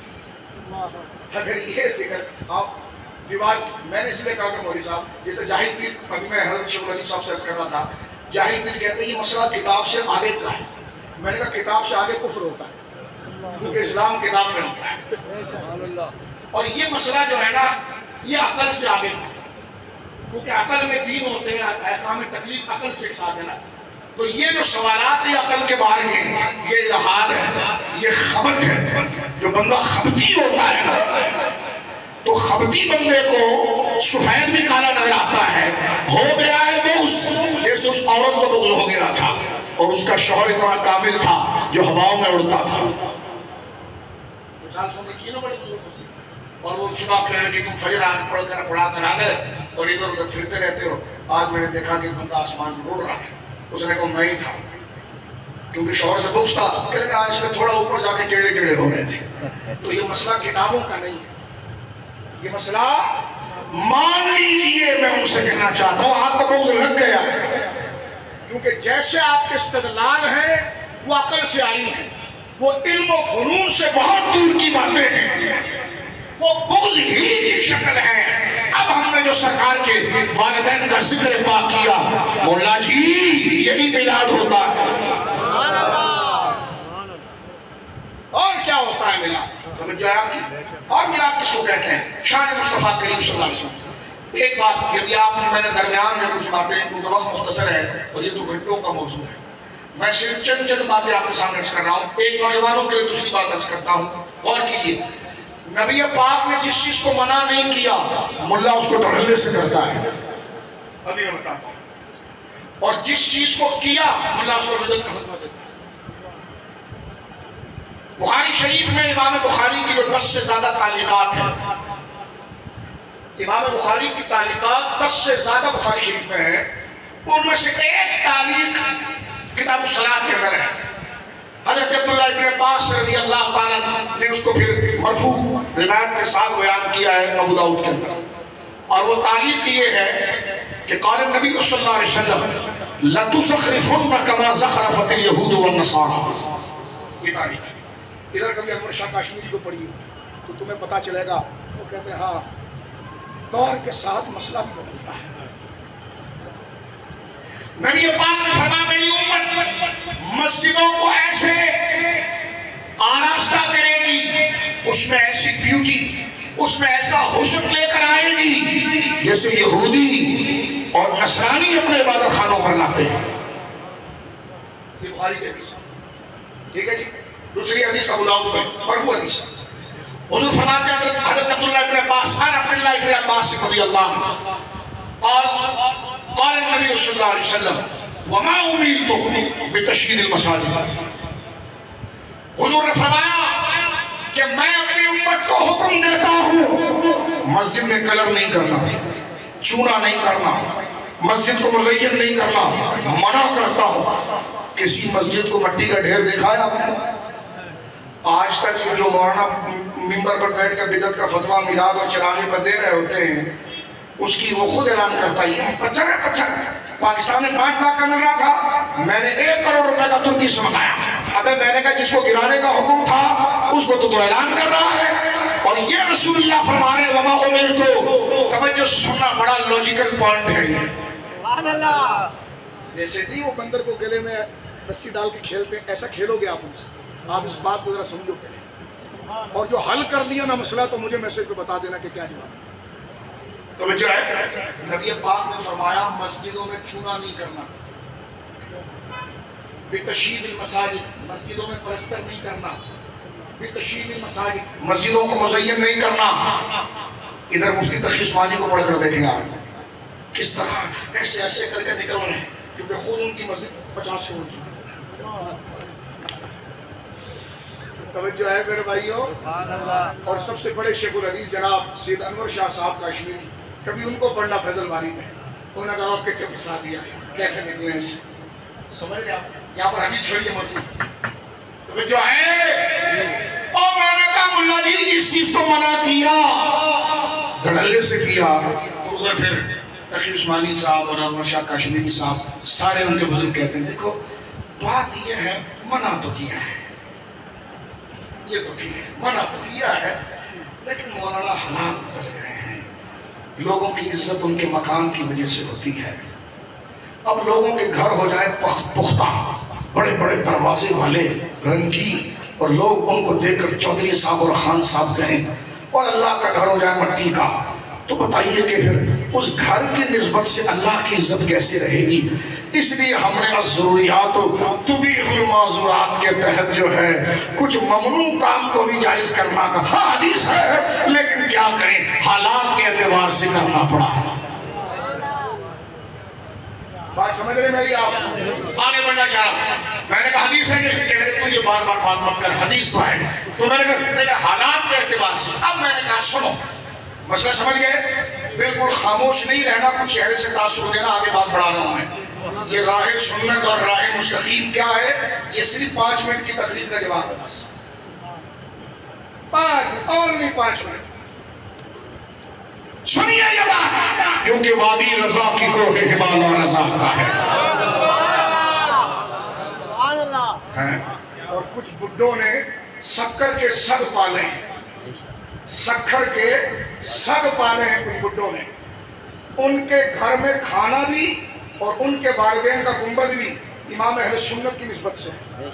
اگر یہ ذکر آپ دیوار، میں نے اس لیے کہا کہ مولوی صاحب جیسے جاہل پیر، ابھی میں حضرت شیخ العزیز صاحب سے عرض کر رہا تھا، جاہل پیر کہتے ہیں یہ مسئلہ کتاب سے آگے کا ہے۔ میں نے کہا کتاب سے آگے کفر ہوتا ہے، کیونکہ اسلام کتاب میں ہوتا ہے، اور یہ مسئلہ جو ہے نا یہ عقل سے آگے کا ہے، کیونکہ عقل میں دین ہوتے ہیں، احکام تکلیف عقل سے ساتھ ہے نا۔ تو یہ جو سوالات ہیں عقل کے بارے میں، یہ الہاد ہے، یہ خبط ہے۔ جو بندہ خبطی ہوتا ہے نا، تو خبطی بندے کو سفید بھی کالا نظر آتا ہے، ہو گیا ہے بغض، جیسے اس عورت کو بغض ہو گیا تھا اور اس کا شوہر اتنا کامل تھا جو ہواؤں میں اڑتا تھا۔ اور وہ صبح کہنے لگے تم فجر پڑھا کر آ گئے اور ادھر ادھر پھرتے رہتے ہو، آج میں نے دیکھا کہ بندہ آسمان میں اڑ رہا ہے۔ اس نے کہا میں ہی تھا، کیونکہ شوہر سے بغض تھا، کہنے لگا اس میں تھوڑا اوپر جا کے ٹیڑے ٹیڑے ہو رہے تھے۔ تو یہ مسئلہ کتابوں کا نہیں ہے، یہ مسئلہ مان لیجئے، میں ان سے کہنا چاہتا ہوں آپ کا بغض لگ گیا ہے، کیونکہ جیسے آپ کے استدلال ہیں وہ عقل سے آئی ہیں، وہ علم و فنون سے بہت دور کی باتیں ہیں، وہ بغض ہی کی شکل ہے۔ اب ہم نے جو سرکار کے والدین کا ذکر پاک کیا، مولا جی یہی میلاد ہوتا ہے، اور کیا ہوتا ہے میلاد؟ سمجھ جائے آپ کی؟ اور میلاد کس کو کہتے ہیں؟ شان مصطفیٰ کریم صلی اللہ علیہ وسلم۔ ایک بات یدی آپ میں نے درمیان میں کچھ باتیں، کیونکہ وقت مختصر ہے اور یہ تو گھنٹوں کا موضوع ہے، میں صرف چند باتیں آپ کے سامنے عرض کر رہا ہوں۔ ایک نوجوانوں کے لیے دوسری بات عرض کرتا ہوں، غور کیجیے، نبی پاک نے جس چیز کو منع نہیں کیا ملا اس کو دھڑلے سے کرتا ہے، ابھی میں بتاتا ہوں، اور جس چیز کو کیا ملا اس کو رجعت کا فتویٰ دیتا ہے۔ بخاری شریف میں امام بخاری کی جو 10 سے زیادہ تعلیقات ہیں، امام بخاری کی تعلیقات 10 سے زیادہ بخاری شریف میں ہیں، ان میں سے ایک تعلیق کتاب الصلاۃ کے اندر ہے۔ حضرت عبداللہ ابن عباس رضی اللہ تعالیٰ نے اس کو پھر مرفوع روایت کے ساتھ بیان کیا ہے ابو داؤد کے اندر، اور وہ تعلیق یہ ہے کہ قال النبی صلی اللہ علیہ وسلم لَتُزَخْرِفُنَّ كَمَا زَخْرَفَتِ الْيَهُودُ وَالنَّصَارَى، یہ تعلیق ہے۔ ادھر کبھی اکبر شاہ کاشمیری کو پڑھیے تو تمہیں پتا چلے گا، وہ کہتے ہیں ہاں دور کے ساتھ مسئلہ بھی بدلتا ہے۔ نبی پاک نے فرمایا میری مسجدوں کو ایسے آراستہ کرے گی، اس میں ایسی بیوٹی، اس میں ایسا حسن لے کر آئے گی جیسے یہودی اور نصرانی اپنے عبادت خانوں پر لاتے ہیں۔ یہ بخاری کی حدیث ہے، ٹھیک ہے جی۔ دوسری حدیث ابو داؤد میں مرفوع حدیث ہے، حضور فرماتے ہیں حضرت عبداللہ ابن عباس عبداللہ ابن عباس رضی اللہ عنہ قال النبی صلی اللہ علیہ وسلم وما امرت بتشیید المساجد، حضور نے فرمایا کہ میں اپنی امت کو حکم دیتا ہوں مسجد میں کلر نہیں کرنا، چونا نہیں کرنا، مسجد کو مزین نہیں کرنا، منع کرتا ہوں۔ کسی مسجد کو مٹی کا ڈھیر دیکھا ہے آپ نے؟ آج تک جو مولانا ممبر پر بیٹھ کر بدعت کا فتویٰ میلاد اور چراغے پر دے رہے ہوتے ہیں، اس کی وہ خود اعلان کرتا ہے یہ پتھر ہے، پتھر۔ پاکستان میں 5 لاکھ کا مل رہا تھا، میں نے 1 کروڑ روپے کا ترکی سے منگایا۔ ابے میں نے کہا جس کو گرانے کا حکم تھا اس کو تو اعلان کر رہا ہے، اور یہ رسول اللہ فرما رہے وما امرت۔ توجہ سننا، بڑا لوجیکل پوائنٹ ہے یہ۔ سبحان اللہ۔ جیسے نہیں وہ بندر کو گلے میں رسی ڈال کے کھیلتے ہیں، ایسا کھیلو گے آپ ان سے۔ آپ اس بات کو ذرا سمجھو پہلے، اور جو حل کر لیا نا مسئلہ تو مجھے میسج پہ بتا دینا کہ کیا جواب ہے۔ توجہ ہے، نبی پاک نے فرمایا مسجدوں میں چونا نہیں کرنا، بتشیید المساجد، مسجدوں میں پلستر نہیں کرنا، بتشیید المساجد، مسجدوں کو مزین نہیں کرنا۔ ادھر مفتی تقی عثمانی کو پڑھ کر دیکھیں آپ کس طرح ایسے ایسے کر کے نکل رہے ہیں، کیونکہ خود ان کی مسجد 50 کروڑ کی۔ توجہ ہے میرے بھائیوں۔ اور سب سے بڑے شیخ الحدیث جناب سید انور شاہ صاحب کاشمیری، کبھی ان کو پڑھنا فیضل باری میں، انہوں نے کہا کہ پھنسا دیا کیسے نکلے اس سے، سمجھ رہے آپ؟ یہاں پر حدیث پڑھی ہے مرفوع۔ توجہ ہے، اور میں نے کہا ملا جی اس چیز کو منع کیا، دھڑلے سے کیا، تو ادھر پھر تقی عثمانی صاحب اور انور شاہ کاشمیری صاحب سارے ان کے بزرگ کہتے ہیں دیکھو بات یہ ہے منع تو کیا ہے، یہ تو ٹھیک ہے منع تو کیا ہے، لیکن مولانا حالات بدل گئے ہیں، لوگوں کی عزت ان کے مکان کی وجہ سے ہوتی ہے۔ اب لوگوں کے گھر ہو جائے پختہ، بڑے بڑے دروازے والے رنگین، اور لوگ ان کو دیکھ کر چودھری صاحب اور خان صاحب کہیں، اور اللہ کا گھر ہو جائے مٹی کا، تو بتائیے کہ پھر اس گھر کی نسبت سے اللہ کی عزت کیسے رہے گی؟ اس لیے ہم نے الضروریات تبیح المعذورات کے تحت جو ہے کچھ ممنوع کام کو بھی جائز کرنا کا حدیث ہے، لیکن کیا کریں حالات کے اعتبار سے کرنا پڑا۔ بات سمجھ رہے میری آپ؟ آگے بڑھنا چاہ رہا میں نے کہا حدیث ہے کہ کہہ رہے تو یہ بار بار بات مت کر، حدیث تو ہے، تو میں نے کہا حالات کے اعتبار سے۔ اب میں نے کہا سنو مسئلہ سمجھ گئے، بالکل خاموش نہیں رہنا، کچھ چہرے سے تاثر دینا، آگے بات بڑھا رہا ہوں میں۔ یہ راہ سنت اور راہ مستقیم کیا ہے؟ یہ صرف 5 منٹ کی تقریر کا جواب ہے بس، 5 منٹ سنیے یہ بات، کیونکہ وادی رضا کی کوہ ہبال اور رضا کا ہے۔ سبحان اللہ۔ اور کچھ بڈھوں نے شکر کے سگ پالے ہیں، شکر کے سگ پالے ہیں کچھ بڈھوں نے، ان کے گھر میں کھانا بھی اور ان کے والدین کا گنبد بھی امام اہل سنت کی نسبت سے ہے،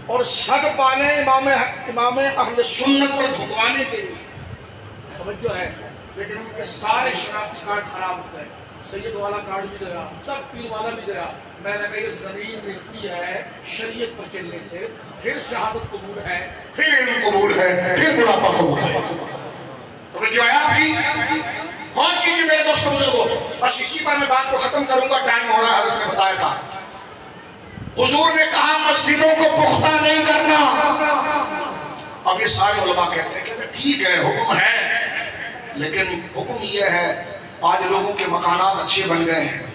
اور سگ پالے امام اہل سنت پر بھگوانے کے لیے، توجہ ہے، لیکن ان کے سارے شناختی کارڈ خراب ہو گئے، سید والا کارڈ بھی گیا، سب پیر والا بھی گیا۔ میں نے کہا یہ زمین ملتی ہے شریعت پر چلنے سے، پھر شہادت قبول ہے، پھر علم قبول ہے، پھر بڑھاپا قبول ہے۔ تو جو ہے آپ کی غور کیجیے میرے دوستوں بزرگوں، بس اسی پر میں بات کو ختم کروں گا، ٹائم ہو رہا ہے، حضرت نے بتایا تھا حضور نے کہا مسجدوں کو پختہ نہیں کرنا۔ اب یہ سارے علماء کہتے ہیں کہ ٹھیک ہے حکم ہے، لیکن حکم یہ ہے آج لوگوں کے مکانات اچھے بن گئے ہیں،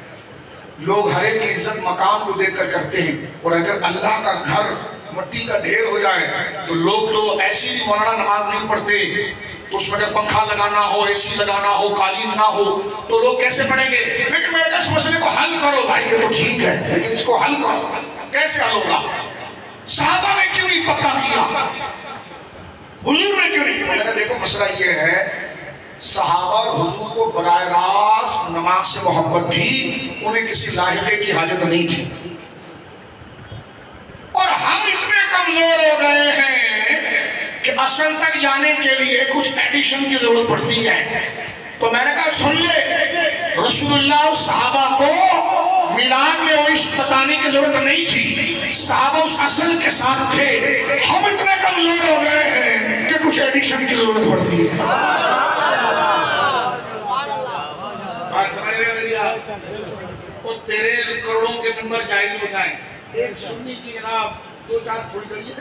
لوگ ہر ایک کی عزت مقام کو دیکھ کر کرتے ہیں، اور اگر اللہ کا گھر مٹی کا ڈھیر ہو جائے تو لوگ تو ایسی بھی مولانا نماز نہیں پڑھتے، تو اس میں اگر پنکھا لگانا ہو، اے سی لگانا ہو، قالین نہ ہو تو لوگ کیسے پڑھیں گے؟ لیکن میں اس مسئلے کو حل کرو بھائی، یہ تو ٹھیک ہے لیکن اس کو حل کرو، کیسے حل ہوگا؟ صحابہ نے کیوں نہیں پکا کیا؟ حضور نے کیوں نہیں؟ میں نے کہا دیکھو مسئلہ یہ ہے، صحابہ اور حضور کو براہ راست نماز سے محبت تھی، انہیں کسی لاحقے کی حاجت نہیں تھی، اصل تک جانے کے لیے کچھ ایڈیشن کی ضرورت پڑتی ہے. تو میں نے کہا سن لے، رسول اللہ صحابہ کو میلاد میں وہ عشق بتانے کی ضرورت نہیں تھی، صحابہ اس اصل کے ساتھ تھے. ہم اتنے کمزور ہو گئے ہیں کہ کچھ ایڈیشن کی ضرورت پڑتی ہے. وہ تیرے کروڑوں کے نمبر جائز ہو جائیں، ایک سنی کی جناب 2-4 پھول کریے.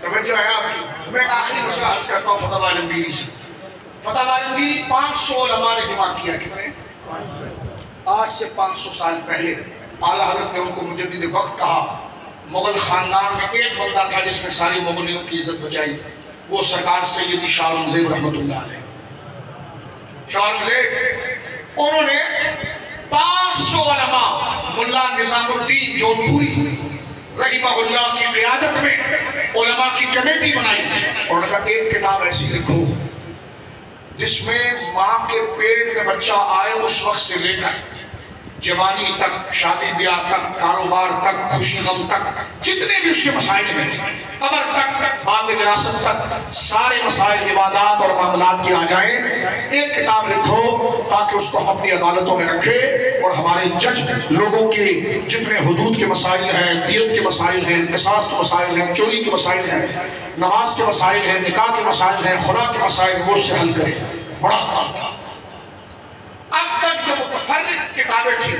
توجہ ہے آپ کی. میں آخری مسئلہ عرض کرتا ہوں فتح عالمگیری سے. فتح عالمگیری 500 علماء نے جمع کیا. کتنے؟ آج سے 500 سال پہلے اعلیٰ حضرت نے ان کو مجدد وقت کہا. مغل خاندان میں ایک بندہ تھا جس نے ساری مغلیوں کی عزت بچائی، وہ سرکار سیدی شاہ اورنگزیب رحمۃ اللہ علیہ. شاہ اورنگزیب انہوں نے 500 علماء، ملا نظام الدین جونپوری رحمہ اللہ کی قیادت میں علماء کی کمیٹی بنائی اور انہوں نے کہا ایک کتاب ایسی لکھو جس میں ماں کے پیٹ میں بچہ آئے اس وقت سے لے کر جوانی تک، شادی بیاہ تک، کاروبار تک، خوشی غم تک، جتنے بھی اس کے مسائل ہیں، قبر تک، بعد میں وراثت تک، سارے مسائل عبادات اور معاملات کی آ جائیں. ایک کتاب لکھو تاکہ اس کو ہم اپنی عدالتوں میں رکھے اور ہمارے جج لوگوں کے جتنے حدود کے مسائل ہیں، دیت کے مسائل ہیں، قصاص کے مسائل ہیں، چوری کے مسائل ہیں، نماز کے مسائل ہیں، نکاح کے مسائل ہیں، خلا کے مسائل وہ اس سے حل کریں. بڑا کام تھا. اب تک جو متفرق کتابیں تھیں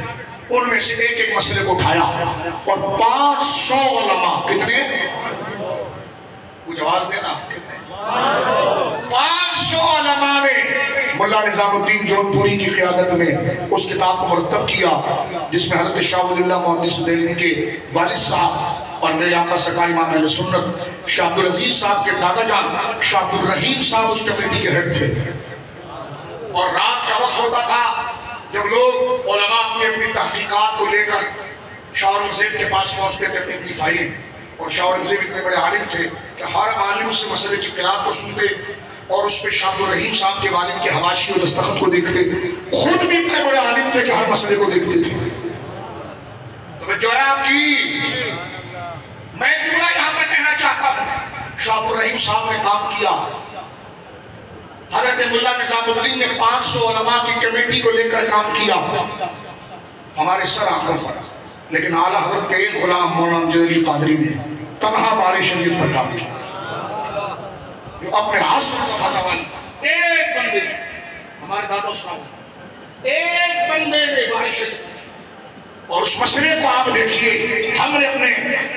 ان میں سے ایک ایک مسئلے کو اٹھایا اور 500 علماء، کتنے؟ کچھ آواز دینا. 500 علماء نے ملا نظام الدین جونپوری کی قیادت میں اس کتاب کو مرتب کیا جس میں حضرت شاہ ولی اللہ محدث دہلوی کے والد صاحب اور میرے آقا سرکار امام اہل سنت شاہ عبدالعزیز صاحب کے دادا جان شاہ عبدالرحیم صاحب اس کمیٹی کے ہیڈ تھے. اور رات کا وقت ہوتا تھا جب لوگ علماء اپنی اپنی تحقیقات کو لے کر شاہ اورنگزیب کے پاس پہنچتے تھے اپنی فائلیں. اور شاہ اورنگزیب اتنے بڑے عالم تھے کہ ہر عالم سے مسئلے کی قرات کو سنتے اور اس پہ شاہ عبدالرحیم صاحب کے والد کے حواشی و دستخط کو دیکھتے. خود بھی اتنے بڑے عالم تھے کہ ہر مسئلے کو دیکھتے تھے. تو جو ہے آپ کی میں جملہ یہاں پر کہنا چاہتا ہوں، شاہ عبدالرحیم صاحب نے کام کیا. حضرت ملا نظام الدین نے 500 علماء کی کمیٹی کو لے کر کام کیا ہمارے سر آنکھوں پر. لیکن اعلیٰ حضرت کے ایک غلام مولانا امجد علی قادری نے تنہا بار شریعت پر کام کیا جو اپنے ایک بندے نے، ہمارے دادا صاحب ایک بندے نے بار شریعت. اور اس مسئلے کو آپ دیکھیے، ہم نے اپنے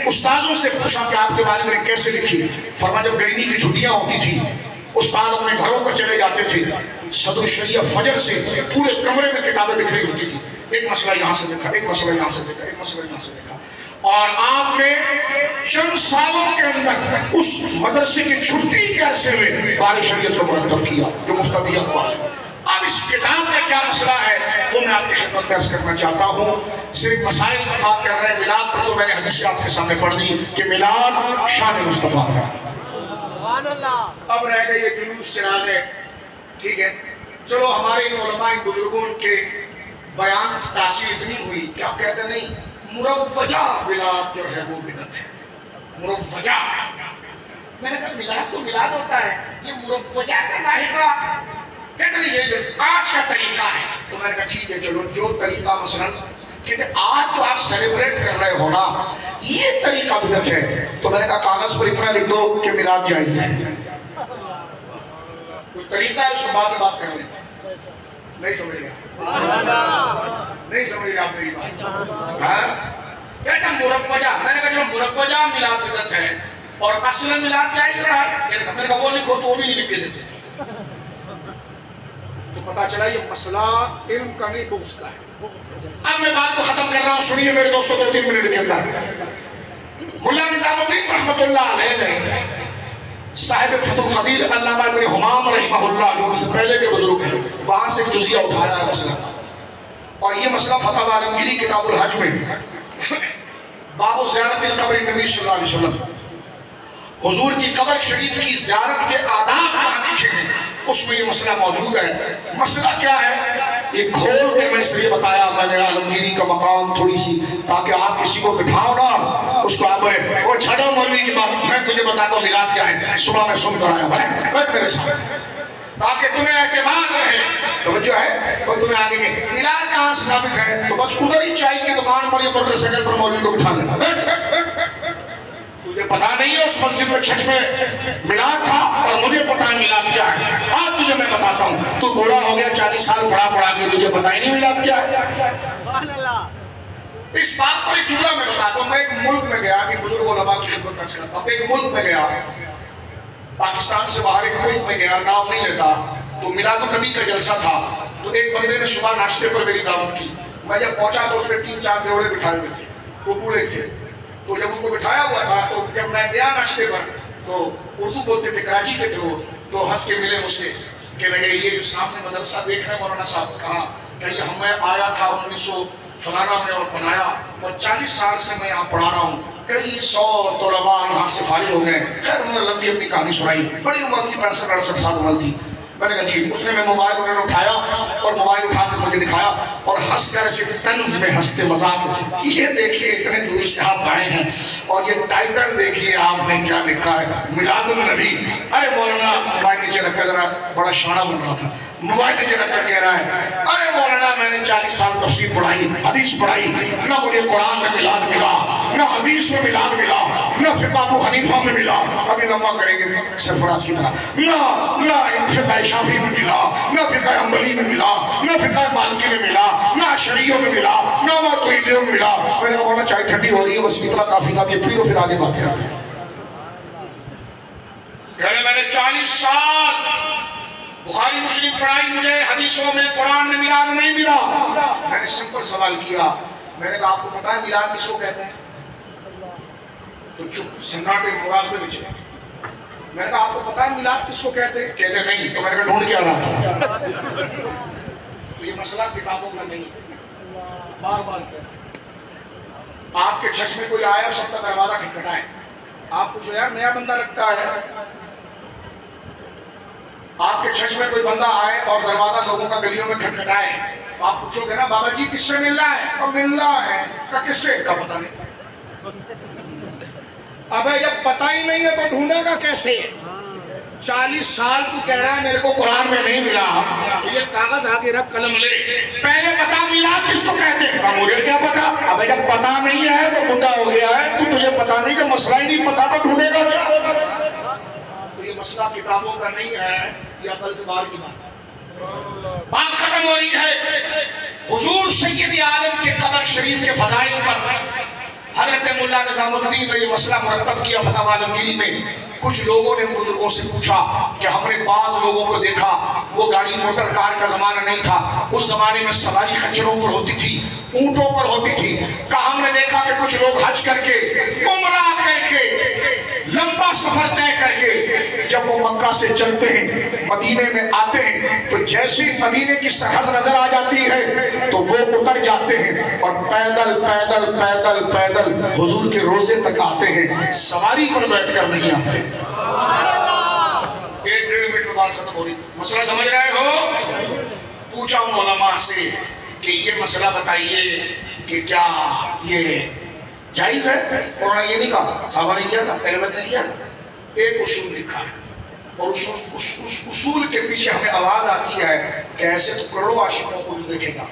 استاذوں سے پوچھا کہ آپ کے بارے میں کیسے لکھی. فرمایا جب گرمی کی چھٹیاں ہوتی تھی استاد اپنے گھروں کو چلے جاتے تھے، صدر الشریعہ فجر سے پورے کمرے میں کتابیں بکھری ہوتی تھی. ایک مسئلہ یہاں سے دیکھا، ایک مسئلہ یہاں سے دیکھا، ایک مسئلہ یہاں سے دیکھا. اور آپ نے چند سالوں کے اندر اس مدرسے کی چھٹی کے عرصے میں بار شریعت کو مرتب کیا جو مفتدی اخبار ہے. اب اس کتاب میں کیا مسئلہ ہے وہ میں آپ کی خدمت میں عرض کرنا چاہتا ہوں. صرف مسائل پر بات کر رہے ہیں. میلاد پر تو میں نے حدیث آپ کے سامنے پڑھ دی کہ میلاد شان مصطفیٰ ہے. اب رہ گئے یہ جلوس چراغے. ٹھیک ہے، چلو ہمارے ان علماء ان بزرگوں کے بیان کی تاثیر اتنی ہوئی کہ آپ کہتے نہیں مروجہ میلاد جو ہے وہ بدعت ہے. مروجہ، میں نے کہا میلاد تو میلاد ہوتا ہے، یہ مروجہ کا لاحقہ کہتے نہیں یہ جو آج کا طریقہ ہے. تو میں نے کہا ٹھیک ہے چلو جو طریقہ مثلا کہتے آج جو آپ سیلیبریٹ کر رہے ہو نا یہ طریقہ بدعت ہے. تو میں نے کہا کاغذ پر اتنا لکھ دو کہ میلاد جائز ہے. کوئی طریقہ ہے اس کو بعد میں بات کر لیں. نہیں سمجھ گیا، نہیں سمجھ گیا آپ میری بات. کہتا مروجہ، میں نے کہا جو مروجہ میلاد بدعت ہے اور اصل میلاد جائز رہا. میں نے کہا وہ لکھو تو وہ بھی نہیں لکھ کے دیتے. تو پتا چلا یہ مسئلہ علم کا نہیں بغض کا ہے. اب میں بات کو ختم کر رہا ہوں، سنیے میرے دوستوں 2-3 منٹ کے اندر. ملا نظام الدین رحمۃ اللہ علیہ نے صاحب فتح القدیر علامہ ابن حمام رحمہ اللہ جو ان سے پہلے کے بزرگ ہیں وہاں سے جزیہ اٹھایا ہے مسئلہ. اور یہ مسئلہ فتح عالمگیری کتاب الحج میں باب زیارت القبر نبی صلی اللہ علیہ وسلم، حضور کی قبر شریف کی زیارت کے آداب کہاں لکھے ہیں اس میں یہ مسئلہ موجود ہے. مسئلہ کیا ہے؟ یہ کھول کے میں اس لیے بتایا میں نے عالمگیری کا مقام تھوڑی سی تاکہ آپ کسی کو بٹھاؤ نا اس کو آپ بولے وہ چھڑو مولوی کی بات میں تجھے بتاتا ہوں میلاد کیا ہے صبح میں سن کر آیا ہوں بیٹھ میرے ساتھ تاکہ تمہیں اعتماد رہے توجہ ہے اور تمہیں آگے میں میلاد کہاں سے ثابت ہے تو بس ادھر ہی چائے کی دکان پر یا موٹر سائیکل پر مولوی کو بٹھا لینا تجھے پتا نہیں ہے اس مسجد میں چھچ میں میلاد تھا اور مجھے پتا ہے میلاد کیا ہے آج تجھے میں بتاتا ہوں تو بوڑھا ہو گیا 40 سال پڑھا کے تجھے پتا ہی نہیں میلاد کیا ہے اس بات پر ایک جملہ میں بتاتا ہوں میں ایک ملک میں گیا کہ بزرگ علماء کی خدمت کر سکتا ہوں ایک ملک میں گیا پاکستان سے باہر ایک ملک میں گیا نام نہیں لیتا تو میلاد النبی کا جلسہ تھا تو ایک بندے نے صبح ناشتے پر میری دعوت کی میں جب پہنچا تو اس نے 3-4 جوڑے بٹھائے ہوئے تھے وہ بوڑھے تھے تو جب ان کو بٹھایا ہوا تھا تو جب میں گیا ناشتے پر تو اردو بولتے تھے کراچی کے تھے وہ تو ہنس کے ملے مجھ سے کہ لگے یہ جو سامنے مدرسہ دیکھ رہے ہیں مولانا صاحب کہاں کہ یہ ہمیں آیا تھا 1900 فلانا میں اور بنایا اور 40 سال سے میں یہاں پڑھا رہا ہوں کئی 100 طلباء یہاں سے فارغ ہو گئے خیر انہوں نے لمبی اپنی کہانی سنائی بڑی عمر تھی 65-68 سال عمر تھی میں نے کہا جی اتنے میں موبائل انہوں نے اٹھایا اور موبائل اٹھا کے مجھے دکھایا اور ہنس کر ایسے طنز میں ہنستے مذاق یہ دیکھیے اتنے دور سے آپ آئے ہیں اور یہ ٹائٹل دیکھیے آپ نے کیا لکھا ہے میلاد النبی ارے مولانا موبائل نیچے رکھ کر ذرا بڑا شانہ بن رہا تھا موبائل نیچے رکھ کر کہہ رہا ہے ارے مولانا میں نے 40 سال تفسیر پڑھائی حدیث پڑھائی نہ مجھے قرآن میں میلاد ملا نہ حدیث میں میلاد ملا نہ فقہ ابو حنیفہ میں ملا ابھی لمبا کریں گے سرفراز کی طرح نہ فقہ شافعی میں ملا نہ فقہ حنبلی میں ملا نہ فقہ مالکی میں ملا نہ اشعریوں میں ملا نہ ماتریدیوں میں ملا میں نے کہا چائے ٹھنڈی ہو رہی ہے بس اتنا کافی تھا کہ پھر آگے باتیں آتے ہیں میں نے 40 سال بخاری مسلم پڑھائی مجھے حدیثوں میں قرآن میں میلاد نہیں ملا میں نے سمپل سوال کیا میں نے کہا آپ کو پتا ہے میلاد کس کو کہتے ہیں تو چپ سناٹے مراقبے میں چلے میں نے کہا آپ کو پتا ہے میلاد کس کو کہتے ہیں کہتے نہیں تو میں نے کہا ڈھونڈ کے آ رہا تھا تو یہ مسئلہ کتابوں کا نہیں بار بار کہتے آپ کے چھچ میں کوئی آیا سب کا دروازہ کھٹکھٹائے آپ کو جو یار نیا بندہ لگتا ہے آپ کے چھچ میں کوئی بندہ آئے اور دروازہ لوگوں کا گلیوں میں کھٹکھٹائے آپ پوچھو گے نا بابا جی کس سے مل رہا ہے اور مل رہا ہے کہ کس سے کا پتہ نہیں ابے جب پتہ ہی نہیں ہے تو ڈھونڈے گا کیسے 40 سال تو کہہ رہا ہے میرے کو قرآن میں نہیں ملا یہ کاغذ آگے رکھ قلم لے پہلے بتا میلاد کس کو کہتے ہیں مجھے کیا پتا ابے جب پتا نہیں ہے تو بڈھا ہو گیا ہے تو تجھے پتا نہیں کہ مسئلہ ہی نہیں پتا تو ڈھونڈے گا کیا تو یہ مسئلہ کتابوں کا نہیں ہے یہ عقل سے باہر کی بات ختم ہو رہی ہے حضور سید عالم کے قبر شریف کے فضائل پر حضرت مولا نظام الدین نے یہ مسئلہ مرتب کیا فتح عالمگیری میں کچھ لوگوں نے بزرگوں سے پوچھا کہ ہم نے بعض لوگوں کو دیکھا وہ گاڑی موٹر کار کا زمانہ نہیں تھا اس زمانے میں سواری خچروں پر ہوتی تھی اونٹوں پر ہوتی تھی کہا ہم نے دیکھا کہ کچھ لوگ حج کر کے عمرہ کر کے لمبا سفر طے کر کے جب وہ مکہ سے چلتے ہیں مدینے میں آتے ہیں تو جیسے مدینے کی سرحد نظر آ جاتی ہے تو وہ اتر جاتے ہیں اور پیدل پیدل پیدل پیدل حضور کے روزے تک آتے ہیں سواری پر بیٹھ کر نہیں آتے 1-1.5 منٹ میں بات ختم ہو رہی مسئلہ سمجھ رہے ہو پوچھا ہوں علماء سے کہ یہ مسئلہ بتائیے کہ کیا یہ جائز ہے انہوں نے یہ نہیں کہا صحابہ نے کیا تھا پہلے بات نہیں کیا ایک اصول لکھا ہے اور اس اصول کے پیچھے ہمیں آواز آتی ہے کہ ایسے تو کروڑوں عاشقوں کو بھی دیکھے گا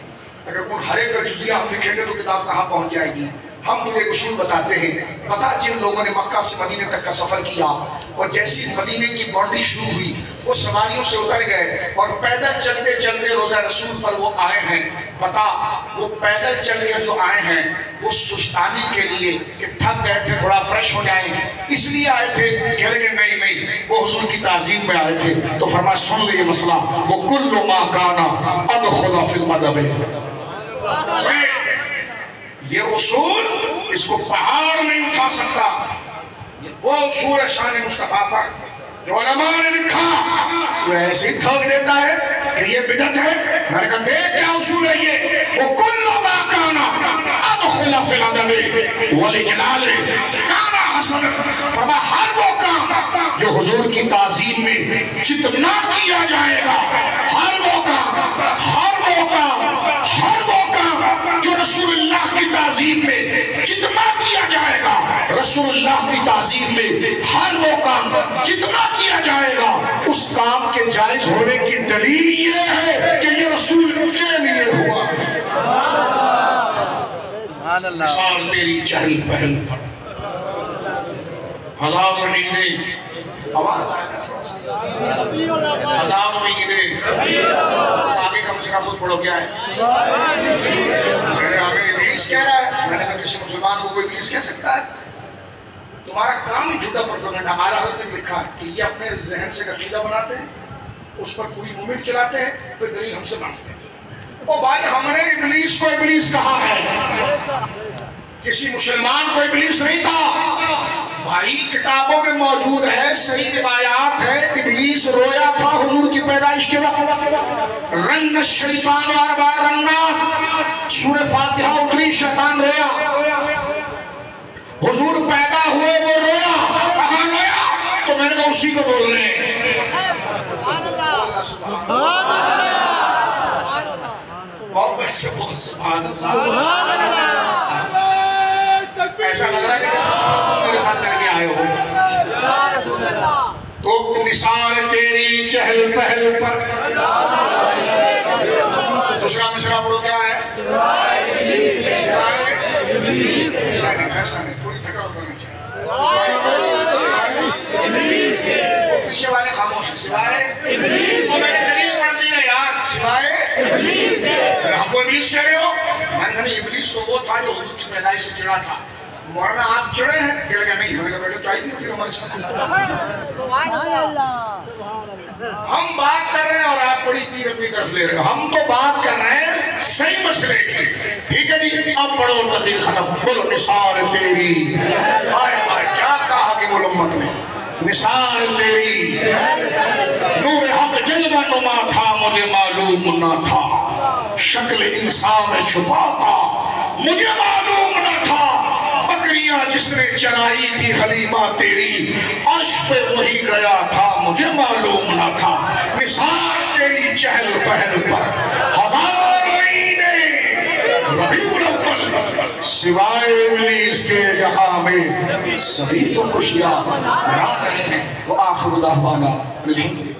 اگر کوئی ہر ایک کا جزیہ ہم لکھیں گے تو کتاب کہاں پہنچ جائے گی ہم تجھے اصول بتاتے ہیں پتہ جن لوگوں نے مکہ سے مدینے تک کا سفر کیا اور جیسی مدینے کی باؤنڈری شروع ہوئی وہ سواریوں سے اتر گئے اور پیدل چلتے چلتے روزہ رسول پر وہ آئے ہیں پتہ وہ پیدل چل کے جو آئے ہیں وہ سستانی کے لیے کہ تھک گئے تھے تھوڑا فریش ہو جائیں اس لیے آئے تھے کہ لیکن نہیں وہ حضور کی تعظیم میں آئے تھے تو فرمایا سن لے یہ مسئلہ وہ کل ما کانا ادخل فی الادب یہ اصول اس کو پہاڑ نہیں اٹھا سکتا وہ اصول ہے شان مصطفیٰ پر جو علماء نے لکھا تو ایسے ٹھوک دیتا ہے کہ یہ بدعت ہے میں نے کہا دیکھ کیا اصول ہے یہ وہ کل ما کانا ادخل فی الادب ولجلال کانا حسن فرمایا ہر وہ کام جو حضور کی تعظیم میں جتنا کیا جائے گا ہر وہ کام رسول اللہ کی تعظیم میں ہر وہ کام جتنا کیا جائے گا اس کام کے جائز ہونے کی دلیل یہ ہے کہ یہ رسول کے لیے ہوا. مثال تیری چہل پہل پر ہزاروں نیندیں، آواز آئے گا تھوڑا سا، ہزاروں نیندیں. آگے کا مشرہ خود پڑھو کیا ہے؟ میرے آگے ابلیس کہہ رہا ہے. میں نے کہا کسی مسلمان کو کوئی ابلیس کہہ سکتا ہے؟ تمہارا کام ہی جھوٹا پروپیگنڈا. اعلیٰ حضرت نے لکھا کہ یہ اپنے ذہن سے عقیدہ بناتے ہیں، اس پر پوری موومنٹ چلاتے ہیں، پھر دلیل ہم سے مانگتے ہیں. او بھائی ہم نے ابلیس کو ابلیس کہا ہے، کسی مسلمان کو ابلیس نہیں تھا. بھائی کتابوں میں موجود ہے، صحیح روایات ہے، ابلیس رویا تھا حضور کی پیدائش کے وقت. رن الشیطان اربع رنات، سورہ فاتحہ اتری، شیطان رویا. حضور پیدا ہوئے وہ رویا. کہاں رویا؟ تو میں نے کہا اسی کو بول رہے ہیں. ایسا لگ رہا ہے کہ میرے ساتھ کر کے آئے ہو. تو مثال تیری چہل پہل پر. دوسرا مصرع پڑھو کیا ہے؟ سوائے ابلیس. ایسا نہیں، تھوڑی تھکا اترنا چاہیے. وہ پیچھے والے خاموش ہیں. سوائے ابلیس. میں نے دلیل پڑھ دی ہے یار. سوائے ابلیس. ہم کو ابلیس کہہ رہے ہو؟ میں نے کہا ابلیس کو وہ تھا جو حضور کی پیدائش سے چڑھا تھا. مولانا آپ چڑھے ہیں؟ کہہ لگا نہیں. میں نے کہا بیٹا چاہیے نہیں پھر ہمارے ساتھ. ہم بات کر رہے ہیں اور آپ بڑی تیر اپنی طرف لے رہے ہیں. ہم تو بات کر رہے ہیں صحیح مسئلے کی. ٹھیک ہے جی، اب پڑھو تقریر ختم. بولو نثار تیری. ہائے ہائے کیا کہا کہ بولو امت نے. نثار تیری نور حق جلوہ نما تھا، مجھے معلوم نہ تھا. شکل انسان میں چھپا تھا، مجھے معلوم نہ تھا. بکریاں جس نے چرائی تھی حلیمہ تیری، عرش پہ وہی گیا تھا، مجھے معلوم نہ تھا. نثار تیری چہل پہل پر ہزاروں ربیع الاول، سوائے ابلیس کے یہاں میں سبھی تو خوشیاں رہا رہے ہیں. وآخر دعوانا الحمدللہ.